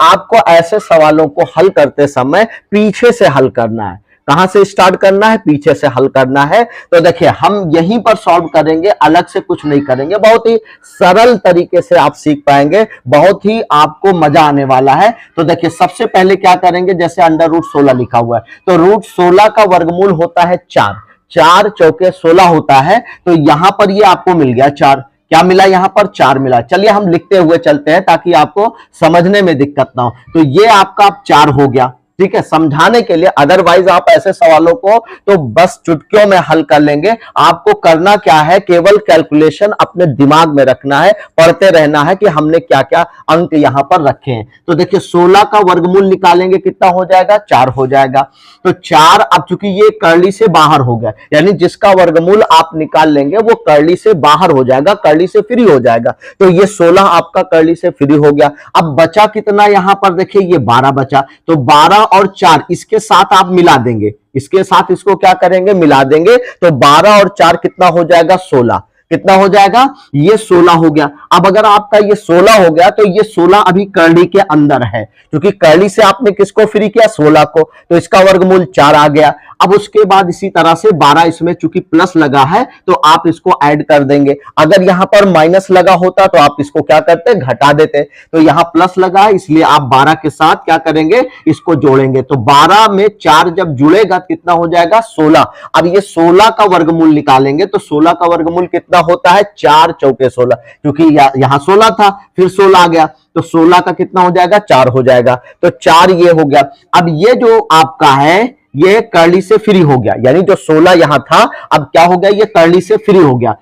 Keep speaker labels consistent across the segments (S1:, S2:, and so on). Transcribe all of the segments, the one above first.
S1: आपको ऐसे सवालों को हल करते समय पीछे से हल करना है। कहां से स्टार्ट करना है? पीछे से हल करना है। तो देखिए हम यहीं पर सॉल्व करेंगे, अलग से कुछ नहीं करेंगे, बहुत ही सरल तरीके से आप सीख पाएंगे, बहुत ही आपको मजा आने वाला है। तो देखिए सबसे पहले क्या करेंगे, जैसे अंडर रूट 16 लिखा हुआ है, तो रूट 16 का वर्गमूल होता है 4, 4 चौके 16 होता है। तो यहां पर ये आपको मिल गया 4, क्या मिला? यहां पर 4 मिला। चलिए हम लिखते हुए चलते हैं ताकि आपको समझने में दिक्कत ना हो। तो ये आपका 4 हो गया, ठीक है, समझाने के लिए। अदरवाइज आप ऐसे सवालों को तो बस चुटकियों में हल कर लेंगे। आपको करना क्या है, केवल कैलकुलेशन अपने दिमाग में रखना है, पढ़ते रहना है कि हमने क्या क्या अंक यहां पर रखे हैं। तो देखिए 16 का वर्गमूल निकालेंगे, कितना हो जाएगा? 4 हो जाएगा। तो 4, अब चूंकि ये कर्ली से बाहर हो गया, यानी जिसका वर्गमूल आप निकाल लेंगे वो कर्ली से बाहर हो जाएगा, कर्ली से फ्री हो जाएगा। तो ये 16 आपका कर्ली से फ्री हो गया। अब बचा कितना यहां पर? देखिए ये 12 बचा। तो 12 और 4 इसके साथ आप मिला देंगे, इसके साथ इसको क्या करेंगे? मिला देंगे। तो 12 और 4 कितना हो जाएगा? 16। कितना हो जाएगा? ये 16 हो गया। अब अगर आपका ये 16 हो गया तो ये 16 अभी कर्ली के अंदर है, क्योंकि कर्ली से आपने किसको फ्री किया? 16 को। तो इसका वर्गमूल 4 आ गया। अब उसके बाद इसी तरह से 12, इसमें चूंकि प्लस लगा है तो आप इसको ऐड कर देंगे। अगर यहां पर माइनस लगा होता तो आप इसको क्या करते? घटा देते। तो यहां प्लस लगा है, इसलिए आप 12 के साथ क्या करेंगे? इसको जोड़ेंगे। तो 12 में 4 जब जुड़ेगा कितना हो जाएगा? 16। अब ये 16 का वर्गमूल निकालेंगे तो 16 का वर्गमूल कितना होता है? 4 चौके 16, क्योंकि यहां 16 था, फिर 16 आ गया, तो 16 का कितना हो जाएगा? 4 हो जाएगा। तो 4 ये हो गया। अब ये जो आपका है ये कर्ली से फ्री हो गया, यानी जो 16 यहां था अब क्या हो गया? ये कर्ली से फ्री हो गया।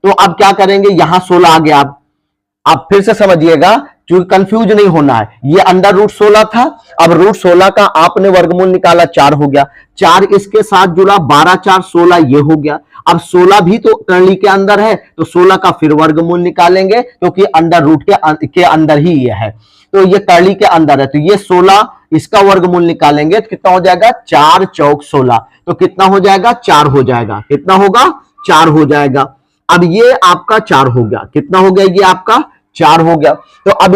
S1: तो अब क्या करेंगे? यहां 16 आ गया। आप फिर से समझिएगा, क्योंकि कंफ्यूज नहीं होना है। ये अंडर रूट 16 था, अब रूट 16 का आपने वर्गमूल निकाला, 4 हो गया। 4 इसके साथ जुड़ा, 12 4 16, ये हो गया। अब 16 भी तो कर्ली के अंदर है, तो 16 का फिर वर्गमूल निकालेंगे, क्योंकि अंडर रूट के अंदर ही ये है, तो ये कर्ली के अंदर है। तो ये 16, इसका वर्गमूल निकालेंगे तो कितना हो जाएगा? 4 चौक 16। तो कितना हो जाएगा? 4 हो जाएगा। कितना होगा? 4 हो जाएगा। अब ये आपका 4 हो गया। कितना हो गया? ये आपका 4 हो गया। तो अब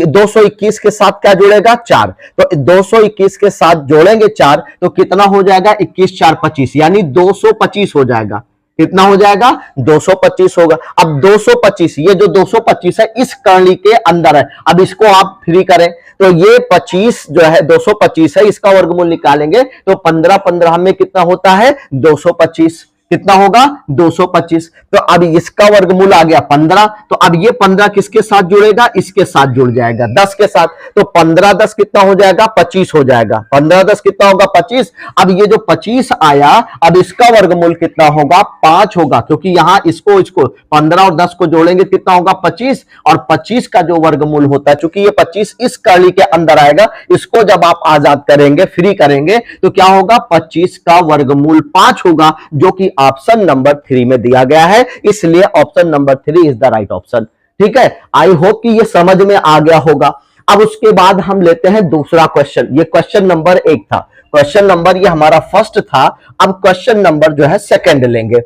S1: 221 के साथ क्या जुड़ेगा? 4। तो 221 के साथ जोड़ेंगे 4, तो कितना हो जाएगा? 21 4 25, यानी 225 हो जाएगा। कितना हो जाएगा? 225 होगा। अब 225, ये जो 225 है इस कर्ली के अंदर है। अब इसको आप फ्री करें तो ये 25 जो है 225 है, इसका वर्गमूल निकालेंगे तो 15 15 में कितना होता है? 225। कितना होगा? 225। तो अब इसका वर्गमूल आ गया 15। तो अब ये 15 किसके साथ जुड़ेगा? इसके साथ जुड़ जाएगा, 10 के साथ। तो 15 10 कितना हो जाएगा? 25 हो जाएगा। 15 10 कितना होगा? 25। अब ये जो 25 आया, अब इसका वर्गमूल कितना होगा? 5 होगा, क्योंकि यहां इसको 15 और 10 को जोड़ेंगे कितना होगा? 25। और 25 का जो वर्गमूल होता है, चूंकि ये 25 इस कर्ली के अंदर आएगा, इसको जब आप आजाद करेंगे, फ्री करेंगे, तो क्या होगा? 25 का वर्गमूल 5 होगा, जो कि ऑप्शन नंबर 3 में दिया गया है। इसलिए option number 3 is the right option. ठीक है, आई होप कि ये समझ में आ गया होगा। अब उसके बाद हम लेते हैं दूसरा क्वेश्चन। ये क्वेश्चन नंबर 1 था, क्वेश्चन नंबर ये हमारा फर्स्ट था। अब क्वेश्चन नंबर जो है सेकंड लेंगे।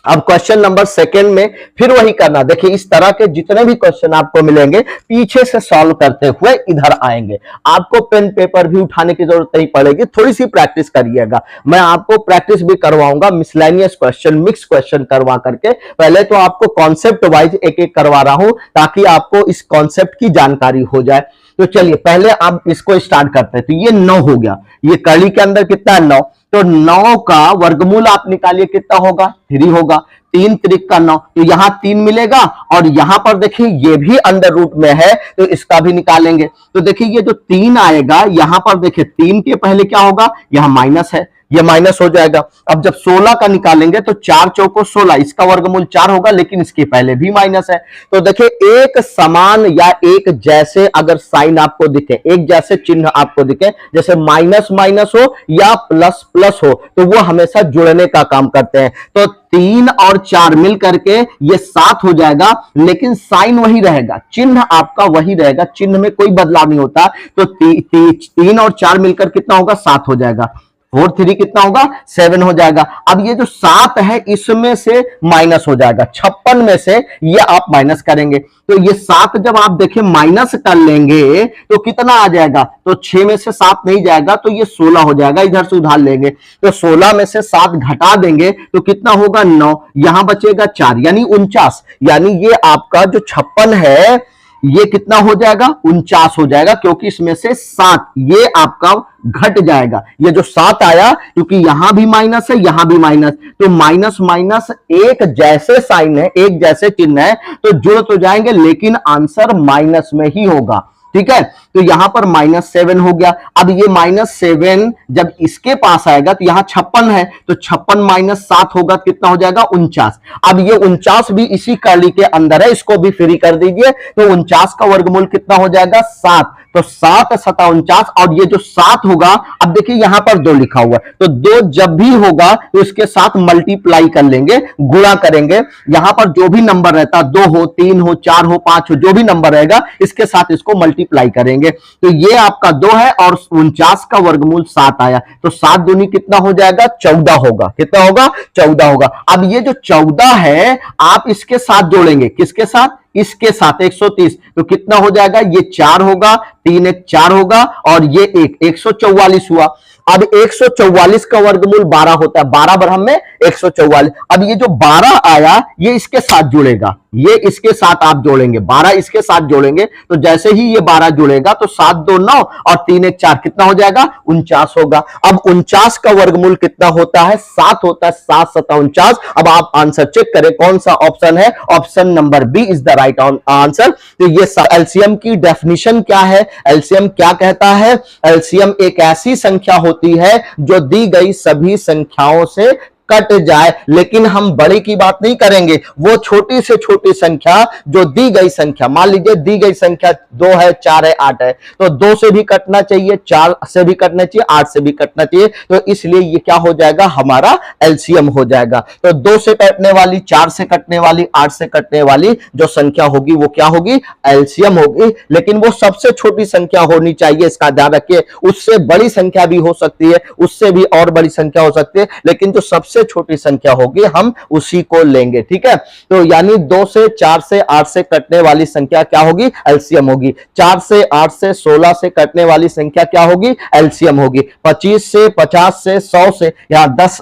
S1: अब क्वेश्चन नंबर सेकंड में फिर वही करना। देखिए इस तरह के जितने भी क्वेश्चन आपको मिलेंगे पीछे से सॉल्व करते हुए इधर आएंगे। आपको पेन पेपर भी उठाने की जरूरत नहीं पड़ेगी, थोड़ी सी प्रैक्टिस करिएगा। मैं आपको प्रैक्टिस भी करवाऊंगा, मिसलेनियस क्वेश्चन, मिक्स क्वेश्चन करवा करके। पहले तो आपको कॉन्सेप्ट वाइज एक एक करवा रहा हूं ताकि आपको इस कॉन्सेप्ट की जानकारी हो जाए। तो चलिए पहले आप इसको स्टार्ट करते हैं। तो ये 9 हो गया, ये कर्ली के अंदर कितना है? 9। तो 9 का वर्गमूल आप निकालिए, कितना होगा? 3 होगा। 3 त्रिक का 9, तो यहां 3 मिलेगा। और यहां पर देखिए ये भी अंडर रूट में है, तो इसका भी निकालेंगे। तो देखिए ये जो 3 आएगा, यहां पर देखिए 3 के पहले क्या होगा? यहां माइनस है, ये माइनस हो जाएगा। अब जब 16 का निकालेंगे तो 4 चौको 16, इसका वर्गमूल 4 होगा, लेकिन इसके पहले भी माइनस है। तो देखिए एक समान या एक जैसे अगर साइन आपको दिखे, एक जैसे चिन्ह आपको दिखे, जैसे माइनस माइनस हो या प्लस प्लस हो, तो वो हमेशा जुड़ने का काम करते हैं। तो 3 और 4 मिल करके ये 7 हो जाएगा, लेकिन साइन वही रहेगा, चिन्ह आपका वही रहेगा, चिन्ह में कोई बदलाव नहीं होता। तो 3 और 4 मिलकर कितना होगा? 7 हो जाएगा। 4 3 कितना होगा 7 हो जाएगा। अब ये जो 7 है इसमें से माइनस हो जाएगा, 56 में से ये आप माइनस करेंगे, तो ये 7 जब आप देखें माइनस कर लेंगे तो कितना आ जाएगा, तो 6 में से 7 नहीं जाएगा तो ये 16 हो जाएगा। इधर से उधार लेंगे तो 16 में से 7 घटा देंगे तो कितना होगा 9, यहां बचेगा 4 यानी 49, यानी ये आपका जो 56 है ये कितना हो जाएगा 49 हो जाएगा, क्योंकि इसमें से 7 ये आपका घट जाएगा। ये जो 7 आया क्योंकि यहां भी माइनस है यहां भी माइनस, तो माइनस माइनस एक जैसे साइन है, एक जैसे चिन्ह है, तो जुड़ तो जाएंगे लेकिन आंसर माइनस में ही होगा। ठीक है, तो यहां पर -7 हो गया। अब ये -7 जब इसके पास आएगा तो यहां 56 है, तो 56 - 7 होगा कितना हो जाएगा 49। अब ये 49 भी इसी कर्ली के अंदर है, इसको भी फ्री कर दीजिए, तो 49 का वर्गमूल कितना हो जाएगा 7, तो 7 × 7 49, और ये जो 7 होगा, अब देखिए यहां पर 2 लिखा हुआ है, तो 2 जब भी होगा तो इसके साथ मल्टीप्लाई कर लेंगे, गुणा करेंगे। यहां पर जो भी नंबर रहता, 2 हो 3 हो 4 हो 5 हो, जो भी नंबर रहेगा इसके साथ इसको मल्टीप्लाई करेंगे, तो ये आपका 2 है और 49 का वर्गमूल 7 आया, तो 7 दूनी कितना हो जाएगा 14 होगा। कितना होगा 14 होगा। अब ये जो 14 है आप इसके साथ जोड़ेंगे, किसके साथ, इसके साथ 130, तो कितना हो जाएगा, ये 4 होगा, 3 1 4 होगा, और ये 144 हुआ। अब 144 का वर्गमूल 12 होता है, 12 बरहम में 144। अब ये जो 12 आया ये इसके साथ जुड़ेगा, ये इसके साथ आप जोड़ेंगे, 12 इसके साथ जोड़ेंगे, तो जैसे ही ये 12 जुड़ेगा तो 7 2 9 और 3 1 4 कितना हो जाएगा 49 होगा। अब 49 का वर्गमूल कितना होता है 7 होता है, 7 7 49। अब आप आंसर चेक करें कौन सा ऑप्शन है, option number B is the right answer. तो ये एलसीएम की डेफिनेशन क्या है, एलसीएम क्या कहता है, एलसीएम एक ऐसी संख्या होती है जो दी गई सभी संख्याओं से कट जाए, लेकिन हम बड़े की बात नहीं करेंगे, वो छोटी से छोटी संख्या जो दी गई संख्या, मान लीजिए दी गई संख्या 2 है 4 है 8 है, तो 2 से भी कटना चाहिए, 4 से भी कटना चाहिए, 8 से भी कटना चाहिए, तो इसलिए ये क्या हो जाएगा हमारा एलसीएम हो जाएगा। तो 2 से कटने वाली, 4 से कटने वाली, 8 से कटने वाली जो संख्या होगी वो क्या होगी एलसीएम होगी, लेकिन वो सबसे छोटी संख्या होनी चाहिए, इसका ध्यान रखिए। उससे बड़ी संख्या भी हो सकती है, उससे भी और बड़ी संख्या हो सकती है, लेकिन जो सबसे छोटी संख्या होगी हम उसी को लेंगे। ठीक है, तो यानी 2 से 4 से 8 से कटने वाली संख्या क्या होगी एलसीएम होगी, 4 से 8 से 16 से कटने वाली संख्या क्या होगी एलसीएम होगी, 25 से 50 से 100 से, यहां 10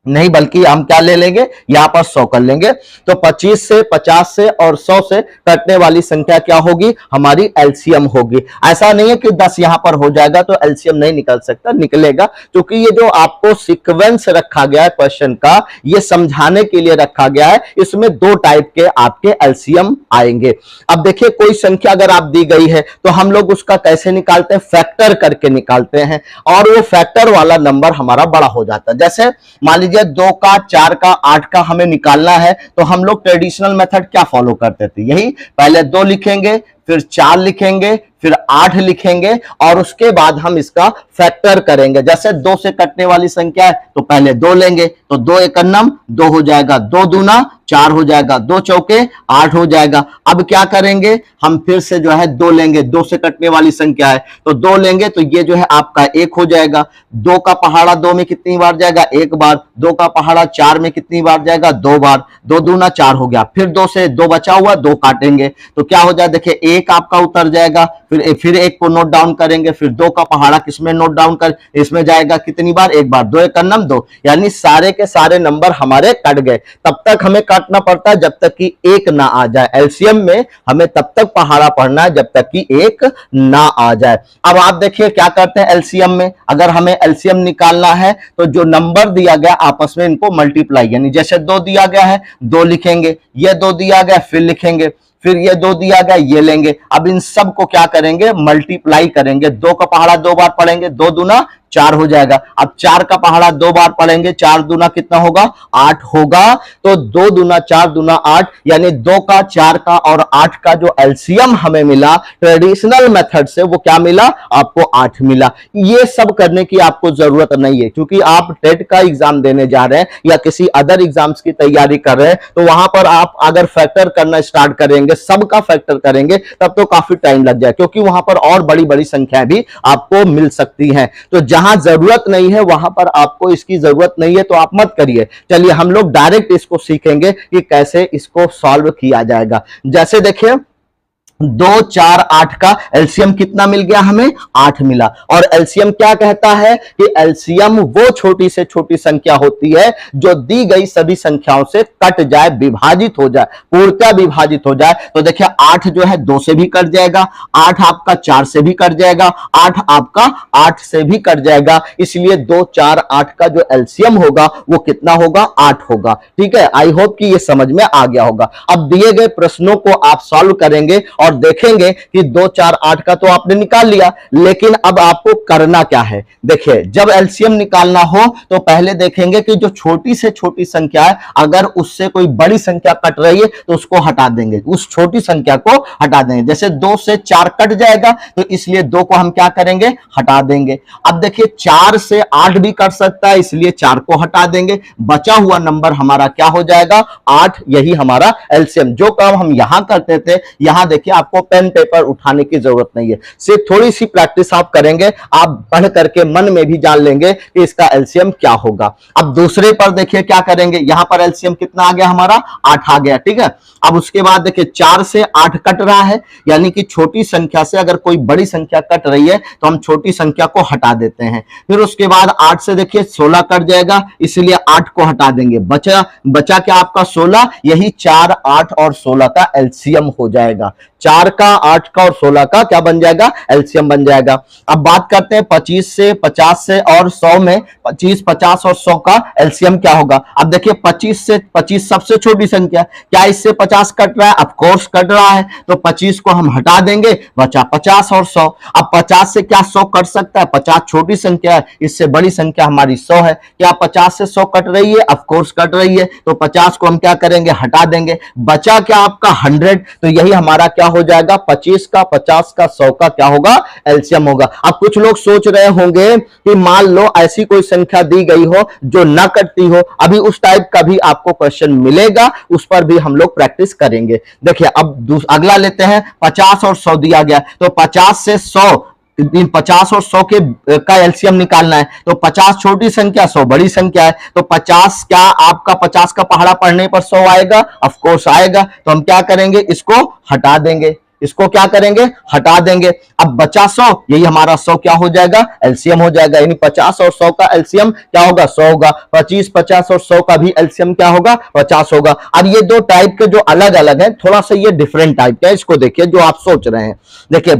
S1: नहीं बल्कि हम क्या ले लेंगे यहां पर 100 कर लेंगे, तो 25 से 50 से और 100 से कटने वाली संख्या क्या होगी हमारी एलसीएम होगी। ऐसा नहीं है कि 10 यहां पर हो जाएगा तो एलसीएम नहीं निकल सकता, निकलेगा, क्योंकि ये जो आपको सीक्वेंस रखा गया है क्वेश्चन का, ये समझाने के लिए रखा गया है, इसमें 2 टाइप के आपके एलसीएम आएंगे। अब देखिए कोई संख्या अगर आप दी गई है तो हम लोग उसका कैसे निकालते हैं, फैक्टर करके निकालते हैं, और वो फैक्टर वाला नंबर हमारा बड़ा हो जाता है। जैसे मान लीजिए 2 का 4 का 8 का हमें निकालना है, तो हम लोग ट्रेडिशनल मेथड क्या फॉलो करते थे, यही पहले 2 लिखेंगे, फिर 4 लिखेंगे, फिर 8 लिखेंगे, और उसके बाद हम इसका फैक्टर करेंगे। जैसे 2 से कटने वाली संख्या है तो पहले 2 लेंगे, तो 2 एकन्नम 2 हो जाएगा, 2 दूना 4 हो जाएगा, 2 चौके 8 हो जाएगा। अब क्या करेंगे हम फिर से जो है 2 लेंगे, 2 से कटने वाली संख्या है तो 2 लेंगे, तो ये जो है आपका 1 हो जाएगा। 2 का पहाड़ा 2 में कितनी बार जाएगा 1 बार, 2 का पहाड़ा 4 में कितनी बार जाएगा 2 बार, 2 दूना 4 हो गया। फिर 2 से 2 बचा हुआ 2 काटेंगे तो क्या हो जाए, देखिए 1 आपका उतर जाएगा, फिर 1 को नोट डाउन करेंगे, फिर 2 का पहाड़ा किसमें नोट डाउन कर, इसमें जाएगा कितनी बार 1 बार, 2 एकन्नम 2, यानी सारे के सारे नंबर हमारे कट गए। तब तक हमें काटना पड़ता है जब तक कि 1 ना आ जाए, एलसीएम में हमें तब तक पहाड़ा पढ़ना है जब तक कि 1 ना आ जाए। अब आप देखिए क्या करते हैं एलसीएम में, अगर हमें एलसीएम निकालना है तो जो नंबर दिया गया आपस में इनको मल्टीप्लाई, यानी जैसे 2 दिया गया है 2 लिखेंगे, ये 2 दिया गया फिर लिखेंगे, फिर ये 2 दिया गया ये लेंगे, अब इन सब को क्या करेंगे मल्टीप्लाई करेंगे। 2 का पहाड़ा 2 बार पढ़ेंगे, 2 दूना 4 हो जाएगा। अब 4 का पहाड़ा 2 बार पढ़ेंगे, 4 दूना कितना होगा 8 होगा, तो 2 दूना 4 दूना 8, यानी 2 का 4 का और 8 का जो एलसीएम हमें मिला ट्रेडिशनल मेथड से वो क्या मिला आपको 8 मिला। ये सब करने की आपको जरूरत नहीं है, क्योंकि आप टेट का एग्जाम देने जा रहे हैं या किसी अदर एग्जाम्स की तैयारी कर रहे हैं, तो वहां पर आप अगर फैक्टर करना स्टार्ट करेंगे, सबका फैक्टर करेंगे, तब तो काफी टाइम लग जाए, क्योंकि वहां पर और बड़ी बड़ी संख्याएं भी आपको मिल सकती हैं। तो जहां जरूरत नहीं है वहां पर आपको इसकी जरूरत नहीं है तो आप मत करिए। चलिए हम लोग डायरेक्ट इसको सीखेंगे कि कैसे इसको सॉल्व किया जाएगा। जैसे देखिए 2 4 8 का एलसीएम कितना मिल गया, हमें 8 मिला। और एलसीएम क्या कहता है कि एलसीएम वो छोटी से छोटी संख्या होती है जो दी गई सभी संख्याओं से कट जाए, विभाजित हो जाए, पूर्णतः विभाजित हो जाए। तो देखिए 8 जो है 2 से भी कट जाएगा, 8 आपका 4 से भी कट जाएगा, 8 आपका 8 से भी कट जाएगा। इसलिए 2 4 8 का जो एलसीएम होगा वो कितना होगा, 8 होगा। ठीक है, आई होप कि ये समझ में आ गया होगा। अब दिए गए प्रश्नों को आप सॉल्व करेंगे और देखेंगे कि 2 4 8 का तो आपने निकाल लिया, लेकिन अब आपको करना क्या है। देखिए जब एलसीएम निकालना हो तो पहले देखेंगे कि जो छोटी से छोटी संख्या है अगर उससे कोई बड़ी संख्या कट रही है तो उसको हटा देंगे, उस छोटी संख्या को हटा देंगे। जैसे 2 से 4 कट जाएगा तो इसलिए 2 को हम क्या करेंगे, हटा देंगे। अब देखिए 4 से 8 भी कट सकता है, इसलिए 4 को हटा देंगे। बचा हुआ नंबर हमारा क्या हो जाएगा, 8। यही हमारा एलसीएम। जो काम हम यहां करते थे, यहां देखिए आपको पेन पेपर उठाने की जरूरत नहीं है, सिर्फ थोड़ी सी प्रैक्टिस आप करेंगे, आप पढ़ करके मन में भी जान लेंगे कि इसका एलसीएम क्या होगा। अब दूसरे पर देखिए क्या करेंगे, यहां पर एलसीएम कितना आ गया हमारा, 8 आ गया। ठीक है, अब उसके बाद देखिए 4 से 8 कट रहा है, यानी कि छोटी संख्या से अगर कोई बड़ी संख्या कट रही है तो हम छोटी संख्या को हटा देते हैं। फिर उसके बाद 8 से देखिए 16 कट जाएगा, इसलिए 8 को हटा देंगे। बचा क्या आपका 16, यही 4 8 और 16 का एलसीएम हो जाएगा। 4 का 8 का और 16 का क्या बन जाएगा, एलसीएम बन जाएगा। अब बात करते हैं 25 से 50 से और 100 में, 25 50 और 100 का एलसीएम क्या होगा। अब देखिए 25 से 25 सबसे छोटी संख्या, क्या इससे 50 कट रहा है, ऑफ कोर्स कट रहा है, तो 25 को हम हटा देंगे, बचा 50 और 100। अब 50 से क्या 100 कट सकता है, 50 छोटी संख्या है, इससे बड़ी संख्या हमारी 100 है। क्या 50 से 100 कट रही है, ऑफ कोर्स कट रही है, तो 50 को हम क्या करेंगे, हटा देंगे। बचा क्या आपका 100, तो यही हमारा क्या हो जाएगा, 25 का 50 का 100 का क्या होगा, एलसीएम होगा। अब कुछ लोग सोच रहे होंगे कि मान लो ऐसी कोई संख्या दी गई हो जो ना कटती हो, अभी उस टाइप का भी आपको क्वेश्चन मिलेगा, उस पर भी हम लोग प्रैक्टिस करेंगे। देखिए अब अगला लेते हैं, 50 और 100 दिया गया, तो 50 से 100, 50 और 100 के का एलसीएम निकालना है। तो 50 छोटी संख्या, 100 बड़ी संख्या है, तो 50 क्या आपका 50 का पहाड़ा पढ़ने पर 100 आएगा, ऑफ कोर्स आएगा। तो हम क्या करेंगे, इसको हटा देंगे, इसको क्या करेंगे, हटा देंगे। अब बचा 100, यही हमारा 100 क्या हो जाएगा, एलसीएम हो जाएगा। यानी 50 और 100 का एलसीएम क्या होगा, 100 होगा। 25 50 और 100 का भी एलसीएम क्या होगा, 50 होगा। अब ये दो टाइप के जो अलग अलग है, थोड़ा सा ये डिफरेंट टाइप का है, इसको देखिए जो आप सोच रहे हैं। देखिए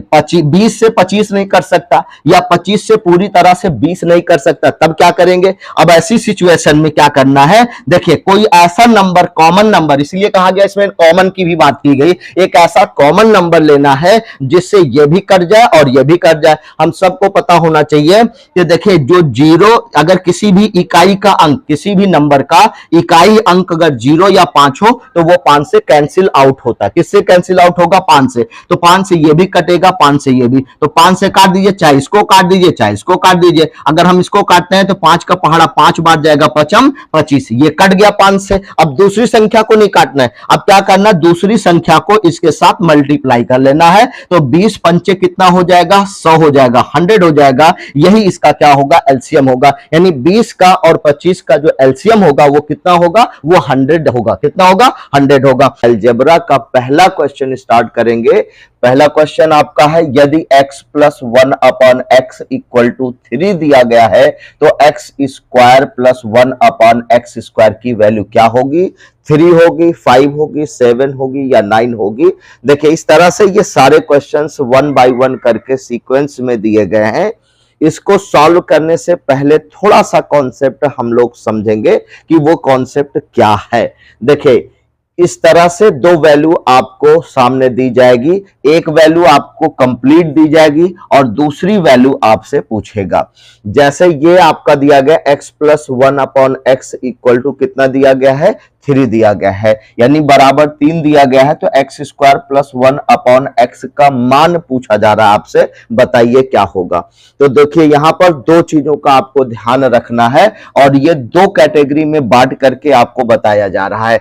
S1: 20 से 25 नहीं कर सकता, या 25 से पूरी तरह से 20 नहीं कर सकता, तब क्या करेंगे। अब ऐसी सिचुएशन में क्या करना है, देखिए कोई ऐसा नंबर, कॉमन नंबर, इसलिए कहा गया इसमें कॉमन की भी बात की गई, एक ऐसा कॉमन नंबर लेना है जिससे ये भी कट जाए और ये भी कट जाए। हम सबको पता होना चाहिए कि देखिए जो जीरो, अगर किसी भी इकाई का अंक, किसी भी नंबर का इकाई अंक अगर 0 या 5 हो तो वो 5 से कैंसिल आउट होता है। किससे कैंसिल आउट होगा, 5 से। तो 5 से ये भी कटेगा, 5 से ये भी, तो 5 से काट दीजिए, चाहे इसको काट दीजिए, चाहे इसको काट दीजिए। अगर हम इसको काटते हैं तो 5 का पहाड़ा 5 बार जाएगा, 5 25, ये कट गया 5 से। अब दूसरी संख्या को नहीं काटना है, अब क्या करना, दूसरी संख्या को इसके साथ मल्टीप्लाई कर लेना है। तो 20 पंचे कितना हो जाएगा, 100 हो जाएगा, 100 हो जाएगा। यही इसका क्या होगा, एलसीएम होगा। यानी 20 का और 25 का जो एलसीएम होगा वो कितना होगा, वो 100 होगा। कितना होगा, 100 होगा। अलजेब्रा का पहला क्वेश्चन स्टार्ट करेंगे। पहला क्वेश्चन आपका है, यदि x plus 1 upon x equal to 3 दिया गया है तो x square plus 1 upon x square की वैल्यू क्या होगी। 3 होगी, 5 होगी, 7 होगी या 9 होगी। देखिए इस तरह से ये सारे क्वेश्चंस 1 बाय 1 करके सीक्वेंस में दिए गए हैं। इसको सॉल्व करने से पहले थोड़ा सा कॉन्सेप्ट हम लोग समझेंगे कि वो कॉन्सेप्ट क्या है। देखिए इस तरह से दो वैल्यू आपको सामने दी जाएगी, एक वैल्यू आपको कंप्लीट दी जाएगी और दूसरी वैल्यू आपसे पूछेगा। जैसे ये आपका दिया गया x plus 1 upon x equal to कितना दिया गया है, 3 दिया गया है, यानी बराबर 3 दिया गया है। तो x square plus 1 upon x का मान पूछा जा रहा है आपसे, बताइए क्या होगा। तो देखिए यहां पर दो चीजों का आपको ध्यान रखना है और ये दो कैटेगरी में बांट करके आपको बताया जा रहा है।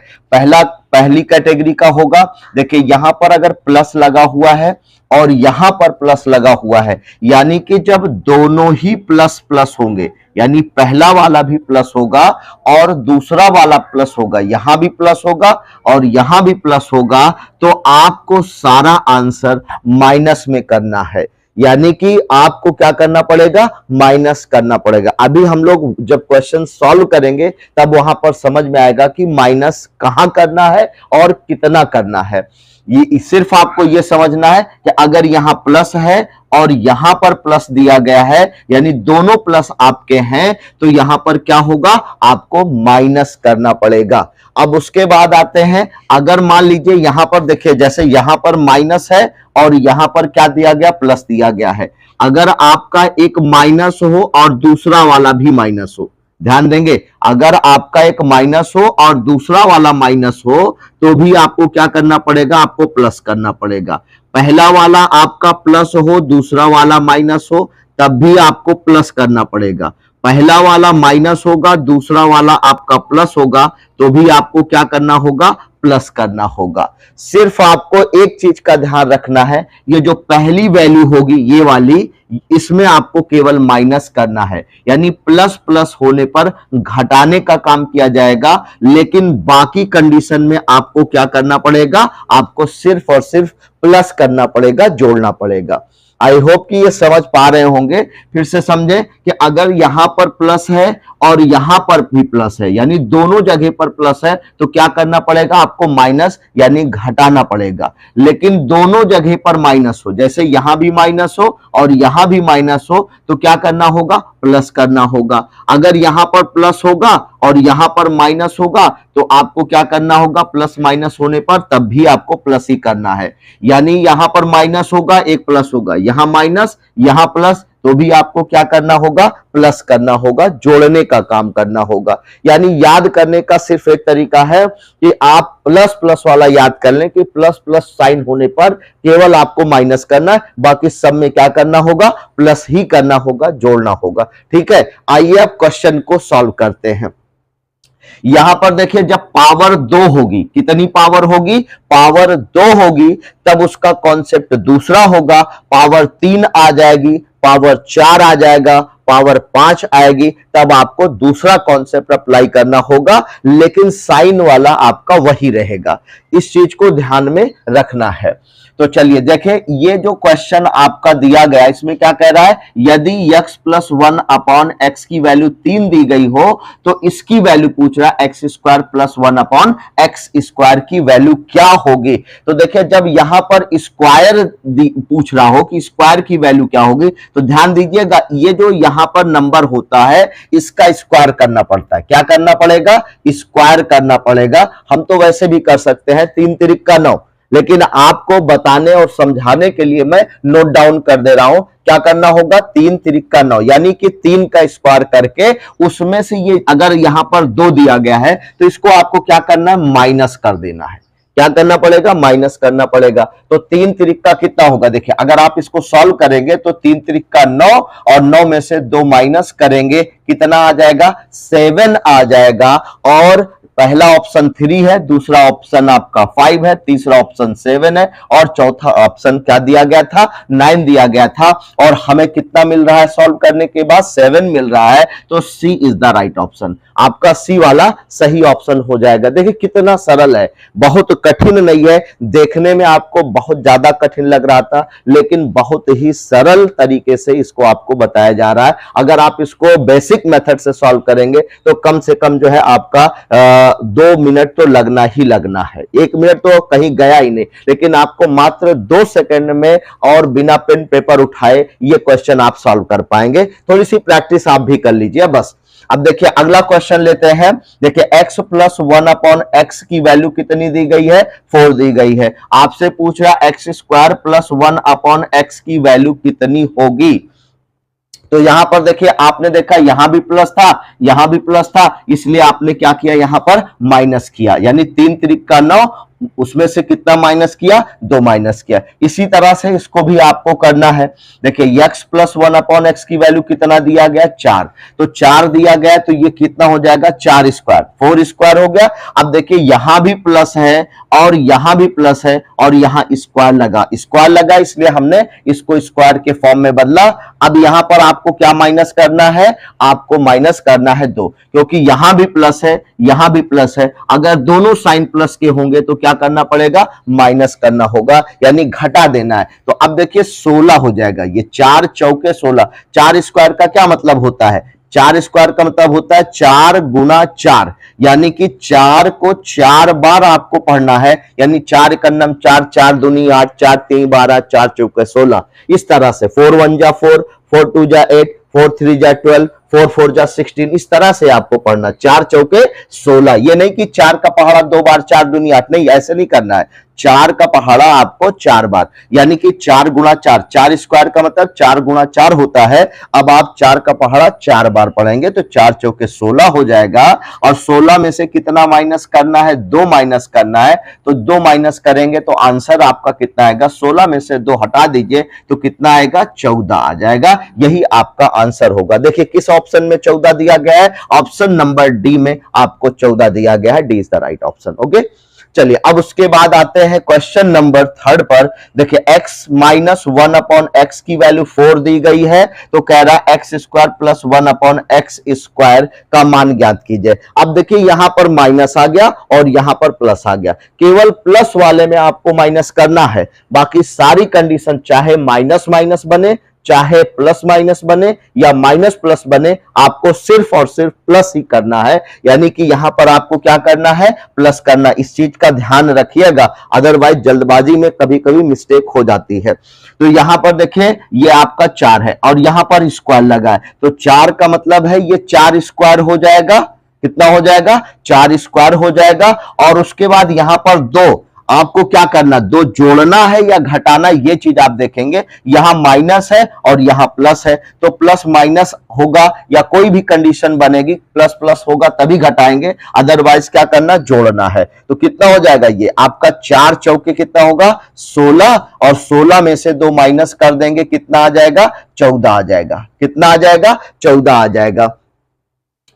S1: पहली कैटेगरी का होगा, देखिए यहां पर अगर प्लस लगा हुआ है और यहां पर प्लस लगा हुआ है, यानी कि जब दोनों ही प्लस प्लस होंगे, यानी पहला वाला भी प्लस होगा और दूसरा वाला प्लस होगा, यहां भी प्लस होगा और यहां भी प्लस होगा, तो आपको सारा आंसर माइनस में करना है। यानी कि आपको क्या करना पड़ेगा, माइनस करना पड़ेगा। अभी हम लोग जब क्वेश्चन सॉल्व करेंगे तब वहां पर समझ में आएगा कि माइनस कहां करना है और कितना करना है। ये सिर्फ आपको ये समझना है कि अगर यहां प्लस है और यहां पर प्लस दिया गया है, यानी दोनों प्लस आपके हैं, तो यहां पर क्या होगा, आपको माइनस करना पड़ेगा। अब उसके बाद आते हैं, अगर मान लीजिए यहां पर देखिए, जैसे यहां पर माइनस है और यहां पर क्या दिया गया, प्लस दिया गया है। अगर आपका एक माइनस हो और दूसरा वाला भी माइनस हो, ध्यान देंगे, अगर आपका एक माइनस हो और दूसरा वाला माइनस हो, तो भी आपको क्या करना पड़ेगा, आपको प्लस करना पड़ेगा। पहला वाला आपका प्लस हो, दूसरा वाला माइनस हो, तब भी आपको प्लस करना पड़ेगा। पहला वाला माइनस होगा, दूसरा वाला आपका प्लस होगा, तो भी आपको क्या करना होगा, प्लस करना होगा। सिर्फ आपको एक चीज का ध्यान रखना है, ये जो पहली वैल्यू होगी ये वाली, इसमें आपको केवल माइनस करना है, यानी प्लस प्लस होने पर घटाने का काम किया जाएगा, लेकिन बाकी कंडीशन में आपको क्या करना पड़ेगा, आपको सिर्फ और सिर्फ प्लस करना पड़ेगा, जोड़ना पड़ेगा। आई होप कि ये समझ पा रहे होंगे। फिर से समझें कि अगर यहां पर प्लस है और यहां पर भी प्लस है, यानी दोनों जगह पर प्लस है, तो क्या करना पड़ेगा, आपको माइनस यानी घटाना पड़ेगा। लेकिन दोनों जगह पर माइनस हो, जैसे यहां भी माइनस हो और यहां भी माइनस हो, तो क्या करना होगा, प्लस करना होगा। अगर यहां पर प्लस होगा और यहां पर माइनस होगा, तो आपको क्या करना होगा, प्लस माइनस होने पर तब भी आपको प्लस ही करना है। यानी यहां पर माइनस होगा, एक प्लस होगा, यहां माइनस यहां प्लस, तो भी आपको क्या करना होगा, प्लस करना होगा, जोड़ने का काम करना होगा। यानी याद करने का सिर्फ एक तरीका है कि आप प्लस प्लस वाला याद कर लें कि प्लस प्लस साइन होने पर केवल आपको माइनस करना है, बाकी सब में क्या करना होगा, प्लस ही करना होगा, जोड़ना होगा। ठीक है, आइए अब क्वेश्चन को सॉल्व करते हैं। यहां पर देखिए, जब पावर 2 होगी, कितनी पावर होगी, पावर 2 होगी, तब उसका कॉन्सेप्ट दूसरा होगा। पावर 3 आ जाएगी, पावर 4 आ जाएगा, पावर 5 आएगी, तब आपको दूसरा कॉन्सेप्ट अप्लाई करना होगा, लेकिन साइन वाला आपका वही रहेगा। इस चीज को ध्यान में रखना है। तो चलिए देखें, ये जो क्वेश्चन आपका दिया गया, इसमें क्या कह रहा है, यदि x प्लस 1 अपॉन एक्स की वैल्यू 3 दी गई हो, तो इसकी वैल्यू पूछ रहा है x square plus 1 upon x square की वैल्यू क्या होगी। तो देखिए, जब यहां पर स्क्वायर पूछ रहा हो कि स्क्वायर की वैल्यू क्या होगी, तो ध्यान दीजिएगा, ये जो यहां पर नंबर होता है, इसका स्क्वायर करना पड़ता है। क्या करना पड़ेगा, स्क्वायर करना पड़ेगा। हम तो वैसे भी कर सकते हैं, 3 तिरिक का 9, लेकिन आपको बताने और समझाने के लिए मैं नोट डाउन कर दे रहा हूं। क्या करना होगा, 3 तिरिक का 9, यानी कि 3 का स्क्वायर करके उसमें से ये अगर यहां पर 2 दिया गया है, तो इसको आपको क्या करना है, माइनस कर देना है। क्या करना पड़ेगा, माइनस करना पड़ेगा। तो 3 तिरिक का कितना होगा, देखिए अगर आप इसको सॉल्व करेंगे तो 3 तिरिक का 9 और 9 में से 2 माइनस करेंगे, कितना आ जाएगा, 7 आ जाएगा। और पहला ऑप्शन 3 है, दूसरा ऑप्शन आपका 5 है, तीसरा ऑप्शन 7 है और चौथा ऑप्शन क्या दिया गया था, 9 दिया गया था। और हमें कितना मिल रहा है सॉल्व करने के बाद, 7 मिल रहा है। तो सी इज द राइट ऑप्शन, आपका सी वाला सही ऑप्शन हो जाएगा। देखिए कितना सरल है, बहुत कठिन नहीं है। देखने में आपको बहुत ज्यादा कठिन लग रहा था, लेकिन बहुत ही सरल तरीके से इसको आपको बताया जा रहा है। अगर आप इसको बेसिक मेथड से सॉल्व करेंगे तो कम से कम जो है आपका 2 मिनट तो लगना ही लगना है। 1 मिनट तो कहीं गया ही नहीं, लेकिन आपको मात्र 2 सेकंड में और बिना पेन पेपर उठाए ये क्वेश्चन आप सॉल्व कर पाएंगे। थोड़ी सी प्रैक्टिस आप भी कर लीजिए बस। अब देखिए अगला क्वेश्चन लेते हैं। देखिए x प्लस 1 अपॉन एक्स की वैल्यू कितनी दी गई है, 4 दी गई है। आपसे पूछ रहा x square plus 1 upon x की वैल्यू कितनी होगी। तो यहां पर देखिए, आपने देखा यहां भी प्लस था, यहां भी प्लस था, इसलिए आपने क्या किया, यहां पर माइनस किया। यानी 3 तिरिक का 9 उसमें से कितना माइनस किया, 2 माइनस किया। इसी तरह से इसको भी आपको करना है। देखिए x प्लस 1 अपॉन एक्स की वैल्यू कितना दिया गया, 4, तो 4 दिया गया, तो ये कितना हो जाएगा, 4 स्क्वायर, 4 स्क्वायर हो गया। अब देखिए यहां भी प्लस है और यहां भी प्लस है और यहां स्क्वायर लगा इसलिए हमने इसको स्क्वायर के फॉर्म में बदला। अब यहां पर आपको क्या माइनस करना है, आपको माइनस करना है 2, क्योंकि यहां भी प्लस है यहां भी प्लस है। अगर दोनों साइन प्लस के होंगे तो क्या करना पड़ेगा, माइनस करना होगा, यानी घटा देना है। तो अब देखिए 16 हो जाएगा, ये 4 चौके 16। 4 स्क्वायर का क्या मतलब होता है, 4 स्क्वायर का मतलब होता है 4 गुना 4, यानी कि 4 को 4 बार आपको पढ़ना है, यानी 4 का नाम 4, 4 दूनी 8, 4 3 12, 4 चौके 16। इस तरह से 4 1 जा 4, 4 2 जा 8, 4 3 जा 12, 4 4 जा 16, इस तरह से आपको पढ़ना, 4 चौके 16। ये नहीं कि 4 का पहाड़ा 2 बार, 4 दूनी 8, नहीं, ऐसे नहीं करना है। 4 का पहाड़ा आपको 4 बार, यानी कि 4 गुणा 4, 4 स्क्वायर का मतलब 4 गुणा 4 होता है। अब आप 4 का पहाड़ा 4 बार पढ़ेंगे तो 4 चौके 16 हो जाएगा। और 16 में से कितना माइनस करना है, 2 माइनस करना है। तो 2 माइनस करेंगे तो आंसर आपका कितना आएगा, 16 में से 2 हटा दीजिए तो कितना आएगा, 14 आ जाएगा। यही आपका आंसर होगा। देखिए किस ऑप्शन में 14 दिया गया है, ऑप्शन नंबर डी में आपको 14 दिया गया है। D is the right option. Okay, चलिए अब उसके बाद आते हैं क्वेश्चन नंबर 3 पर। देखिए x माइनस 1 अपॉन एक्स की वैल्यू 4 दी गई है, तो कह रहा है x square plus 1 upon x square का मान ज्ञात कीजिए। अब देखिए यहां पर माइनस आ गया और यहां पर प्लस आ गया, केवल प्लस वाले में आपको माइनस करना है, बाकी सारी कंडीशन चाहे माइनस माइनस बने, चाहे प्लस माइनस बने या माइनस प्लस बने, आपको सिर्फ और सिर्फ प्लस ही करना है। यानी कि यहां पर आपको क्या करना है, प्लस करना। इस चीज का ध्यान रखिएगा, अदरवाइज जल्दबाजी में कभी कभी मिस्टेक हो जाती है। तो यहां पर देखिए ये आपका 4 है और यहां पर स्क्वायर लगा है, तो 4 का मतलब है ये 4 स्क्वायर हो जाएगा। कितना हो जाएगा, 4 स्क्वायर हो जाएगा। और उसके बाद यहां पर 2 आपको क्या करना, 2 जोड़ना है या घटाना, ये चीज आप देखेंगे। यहां माइनस है और यहां प्लस है, तो प्लस माइनस होगा या कोई भी कंडीशन बनेगी, प्लस प्लस होगा तभी घटाएंगे, अदरवाइज क्या करना, जोड़ना है। तो कितना हो जाएगा, ये आपका 4 चौके कितना होगा, 16, और 16 में से 2 माइनस कर देंगे, कितना आ जाएगा, 14 आ जाएगा। कितना आ जाएगा, 14 आ जाएगा।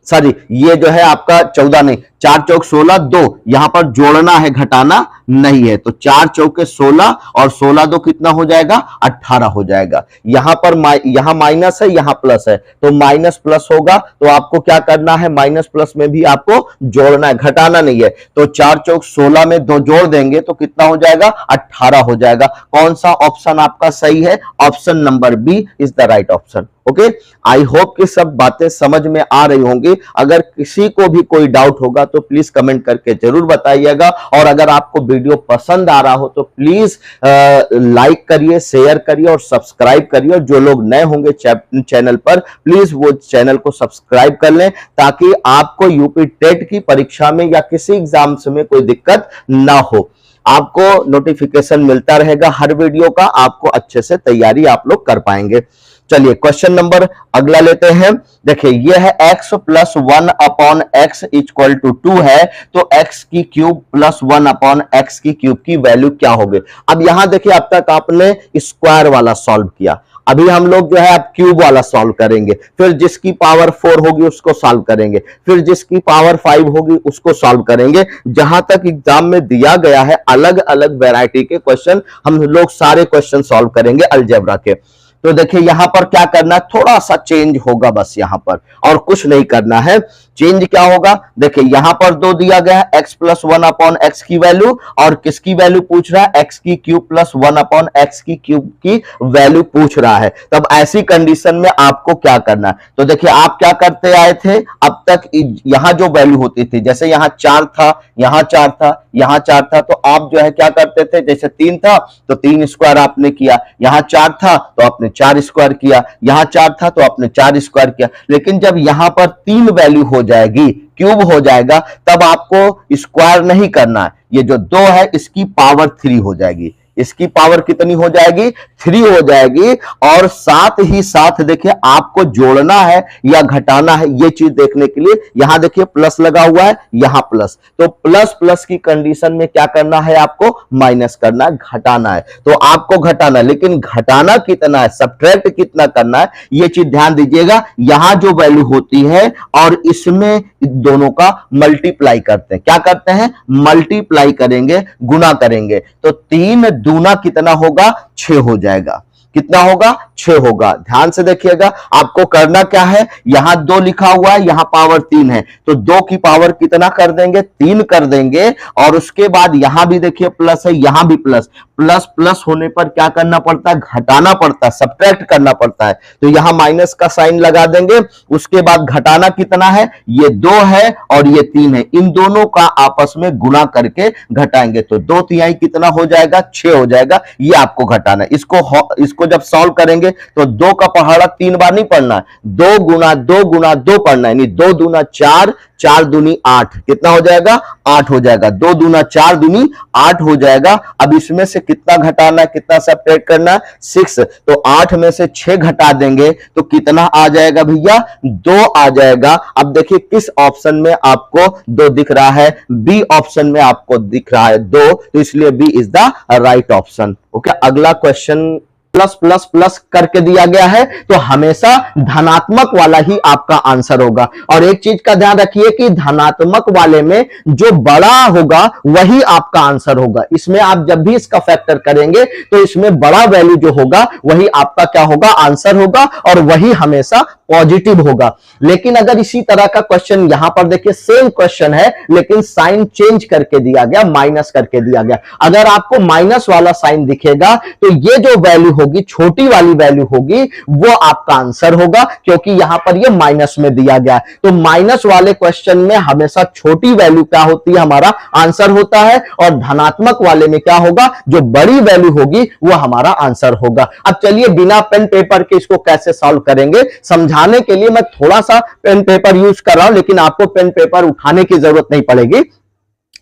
S1: सॉरी, ये जो है आपका 14 नहीं, 4 चौक 16, 2 यहां पर जोड़ना है, घटाना नहीं है। तो 4 चौके 16 और 16 2 कितना हो जाएगा, 18 हो जाएगा। यहां पर यहां माइनस है, यहां प्लस है, तो माइनस प्लस होगा। तो आपको क्या करना है, माइनस प्लस में भी आपको जोड़ना है, घटाना नहीं है। तो 4 चौक 16 में 2 जोड़ देंगे तो कितना हो जाएगा, 18 हो जाएगा। कौन सा ऑप्शन आपका सही है, option number B is the right option. Okay, I hope कि सब बातें समझ में आ रही होंगी। अगर किसी को भी कोई डाउट होगा तो प्लीज कमेंट करके जरूर बताइएगा। और अगर आपको वीडियो पसंद आ रहा हो तो प्लीज लाइक करिए, शेयर करिए और सब्सक्राइब करिए। जो लोग नए होंगे चैनल पर, प्लीज वो चैनल को सब्सक्राइब कर लें, ताकि आपको यूपी टेट की परीक्षा में या किसी एग्जाम्स में कोई दिक्कत ना हो। आपको नोटिफिकेशन मिलता रहेगा हर वीडियो का, आपको अच्छे से तैयारी आप लोग कर पाएंगे। चलिए क्वेश्चन नंबर अगला लेते हैं। देखिए ये है x plus 1 upon x equal to 2 है, तो x की क्यूब प्लस 1 अपॉन एक्स की क्यूब की वैल्यू क्या होगी। अब यहां देखिए अब तक आपने स्क्वायर वाला सॉल्व किया, अभी हम लोग जो है अब क्यूब वाला सॉल्व करेंगे, फिर जिसकी पावर 4 होगी उसको सॉल्व करेंगे, फिर जिसकी पावर 5 होगी उसको सॉल्व करेंगे। जहां तक एग्जाम में दिया गया है अलग अलग वैरायटी के क्वेश्चन, हम लोग सारे क्वेश्चन सॉल्व करेंगे अलजेब्रा के। तो देखिए यहां पर क्या करना है, थोड़ा सा चेंज होगा बस यहां पर, और कुछ नहीं करना है। चेंज क्या होगा, देखिए यहां पर 2 दिया गया है, x प्लस 1 अपॉन एक्स की वैल्यू, और किसकी वैल्यू पूछ रहा है, x की क्यूब प्लस 1 अपॉन एक्स की क्यूब की वैल्यू पूछ रहा है। तब ऐसी कंडीशन में आपको क्या करना है, तो देखिए आप क्या करते आए थे अब तक, यहां जो वैल्यू होती थी, जैसे यहां 4 था, यहां 4 था, यहां 4 था, तो आप जो है क्या करते थे, जैसे 3 था तो 3 स्क्वायर आपने किया, यहां 4 था तो आपने 4 स्क्वायर किया, यहां 4 था तो आपने 4 स्क्वायर किया। लेकिन जब यहां पर 3 वैल्यू हो जाएगी, क्यूब हो जाएगा, तब आपको स्क्वायर नहीं करना है, ये जो 2 है इसकी पावर 3 हो जाएगी। इसकी पावर कितनी हो जाएगी, 3 हो जाएगी। और साथ ही साथ देखिए आपको जोड़ना है या घटाना है, ये चीज देखने के लिए यहां देखिए प्लस लगा हुआ है, यहां प्लस, तो प्लस प्लस की कंडीशन में क्या करना है, आपको माइनस करना है, घटाना है। तो आपको घटाना है, लेकिन घटाना कितना है, सब्ट्रैक्ट कितना करना है, ये चीज ध्यान दीजिएगा। यहां जो वैल्यू होती है और इसमें दोनों का मल्टीप्लाई करते हैं, क्या करते हैं, मल्टीप्लाई करेंगे, गुना करेंगे, तो 3 दूना कितना होगा, 6 हो जाएगा। कितना होगा, 6 होगा। ध्यान से देखिएगा, आपको करना क्या है, यहां 2 लिखा हुआ है, यहां पावर 3 है, तो 2 की पावर कितना कर देंगे, 3 कर देंगे। और उसके बाद यहां भी देखिए प्लस है, यहां भी प्लस, प्लस प्लस होने पर क्या करना पड़ता है, घटाना पड़ता है, सब्ट्रैक्ट करना पड़ता है। तो यहां माइनस का साइन लगा देंगे। उसके बाद घटाना कितना है, ये 2 है और ये 3 है, इन दोनों का आपस में गुणा करके घटाएंगे, तो 2 तिहाई कितना हो जाएगा, 6 हो जाएगा। ये आपको घटाना है। इसको जब सॉल्व करेंगे तो 2 का पहाड़ा 3 बार नहीं पढ़ना है, 2 गुना 2 गुना 2 पढ़ना है, 2 दूना 4, 4 दूनी 8, कितना हो जाएगा, 8 हो जाएगा। 2 दूना 4 दूनी 8 हो जाएगा। अब इसमें से कितना घटाना है, कितना सब्ट्रैक्ट करना है, 6, तो 8 में से 6 घटा देंगे तो कितना आ जाएगा भैया, 2 आ जाएगा। अब देखिए किस ऑप्शन में आपको 2 दिख रहा है, बी ऑप्शन में आपको दिख रहा है 2, तो इसलिए B is the right option. Okay, अगला क्वेश्चन प्लस प्लस प्लस करके दिया गया है, तो हमेशा धनात्मक वाला ही आपका आंसर होगा। और एक चीज का ध्यान रखिए कि धनात्मक वाले में जो बड़ा होगा वही आपका आंसर होगा। इसमें आप जब भी इसका फैक्टर करेंगे तो इसमें बड़ा वैल्यू जो होगा वही आपका क्या होगा, आंसर होगा, और वही हमेशा पॉजिटिव होगा। लेकिन अगर इसी तरह का क्वेश्चन यहां पर देखिए, सेम क्वेश्चन है लेकिन साइन चेंज करके दिया गया, माइनस करके दिया गया। अगर आपको माइनस वाला साइन दिखेगा तो ये जो वैल्यू होगी, छोटी वाली वैल्यू होगी, वो आपका आंसर होगा, क्योंकि यहां पर ये माइनस में दिया गया है। तो माइनस वाले क्वेश्चन में हमेशा छोटी वैल्यू क्या होती है, हमारा आंसर होता है, और धनात्मक वाले में क्या होगा, जो बड़ी वैल्यू होगी वो हमारा आंसर होगा। अब चलिए बिना पेन पेपर के इसको कैसे सॉल्व करेंगे, समझाने के लिए मैं थोड़ा सा पेन पेपर यूज कर रहा हूं, लेकिन आपको पेन पेपर उठाने की जरूरत नहीं पड़ेगी।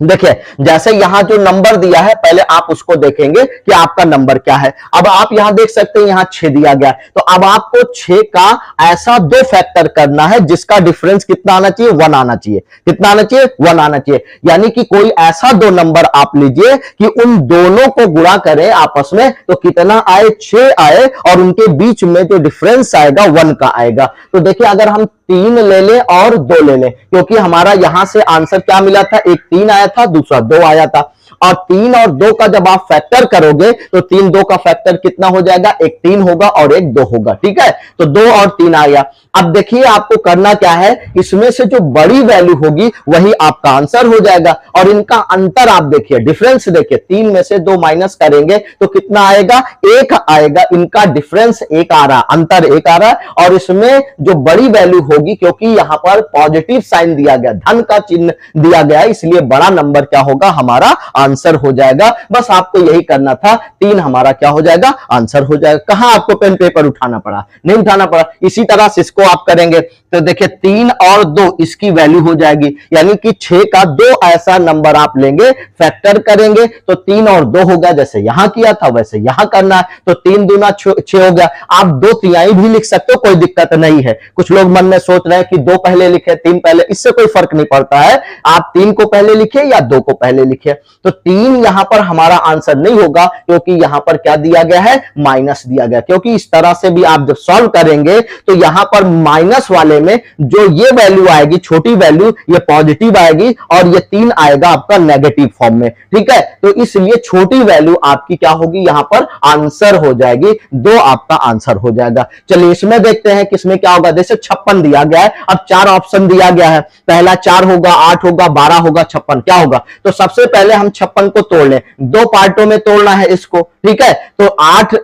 S1: देखिए जैसे यहां जो नंबर दिया है, पहले आप उसको देखेंगे कि आपका नंबर क्या है। अब आप यहां देख सकते हैं यहां 6 दिया गया, तो अब आपको 6 का ऐसा 2 फैक्टर करना है जिसका डिफरेंस कितना आना चाहिए, 1 आना चाहिए। कितना आना चाहिए, 1 आना चाहिए। यानी कि कोई ऐसा 2 नंबर आप लीजिए कि उन दोनों को गुणा करें आपस में, तो कितना आए, 6 आए, और उनके बीच में जो डिफरेंस आएगा 1 का आएगा। तो देखिए अगर हम 3 ले लें और 2 ले लें, क्योंकि हमारा यहां से आंसर क्या मिला था, एक 3 आया था, दूसरा 2 आया था, और 3 और 2 का जब आप फैक्टर करोगे तो 3 2 का फैक्टर कितना हो जाएगा, एक 3 होगा और एक 2 होगा। ठीक है, तो 2 और 3 आ गया। अब देखिए आपको करना क्या है, इसमें से जो बड़ी वैल्यू होगी वही आपका आंसर हो जाएगा, और इनका अंतर आप देखिए, डिफरेंस देखिए, 3 में से 2 माइनस करेंगे तो कितना आएगा, 1 आएगा। इनका डिफरेंस 1 आ रहा, अंतर 1 आ रहा है, और इसमें जो बड़ी वैल्यू होगी, क्योंकि यहां पर पॉजिटिव साइन दिया गया, धन का चिन्ह दिया गया, इसलिए बड़ा नंबर क्या होगा, हमारा आंसर हो जाएगा। बस आपको यही करना था, 3 हमारा क्या हो जाएगा, आंसर हो जाएगा। कहां आपको पेन पेपर उठाना पड़ा, नहीं उठाना पड़ा। इसी तरह से इसको आप करेंगे तो देखिए 3 और 2 इसकी वैल्यू हो जाएगी, यानी कि 6 का 2 ऐसा नंबर आप लेंगे, फैक्टर करेंगे तो 3 और 2 होगा, जैसे यहां किया था वैसे यहां करना है। तो 3 दूना 6 हो गया। आप 2 तिहाई भी लिख सकते हो, कोई दिक्कत नहीं है। कुछ लोग मन में सोच रहे हैं कि 2 पहले लिखे 3 पहले, इससे कोई फर्क नहीं पड़ता है। आप 3 को पहले लिखे या 2 को पहले लिखे, तो 3 यहां पर हमारा आंसर नहीं होगा, क्योंकि यहां पर क्या दिया गया है, माइनस दिया गया। क्योंकि इस तरह से भी आप जब सॉल्व करेंगे तो यहां पर माइनस वाले में जो ये वैल्यू आएगी, छोटी वैल्यू, ये पॉजिटिव आएगी, और ये 3 आएगा आपका नेगेटिव फॉर्म में। ठीक है, तो इसलिए छोटी वैल्यू आपकी क्या होगी, यहां पर आंसर हो जाएगी, 2 आपका आंसर हो जाएगा। चलिए इसमें देखते हैं किसमें क्या होगा। जैसे 56 दिया गया है, अब 4 ऑप्शन दिया गया है, पहला 4 होगा, 8 होगा, 12 होगा, 56 क्या होगा। तो सबसे पहले हम 56 को तोड़ लें, 2 पार्टों में तोड़ना है इसको। ठीक है, तो 8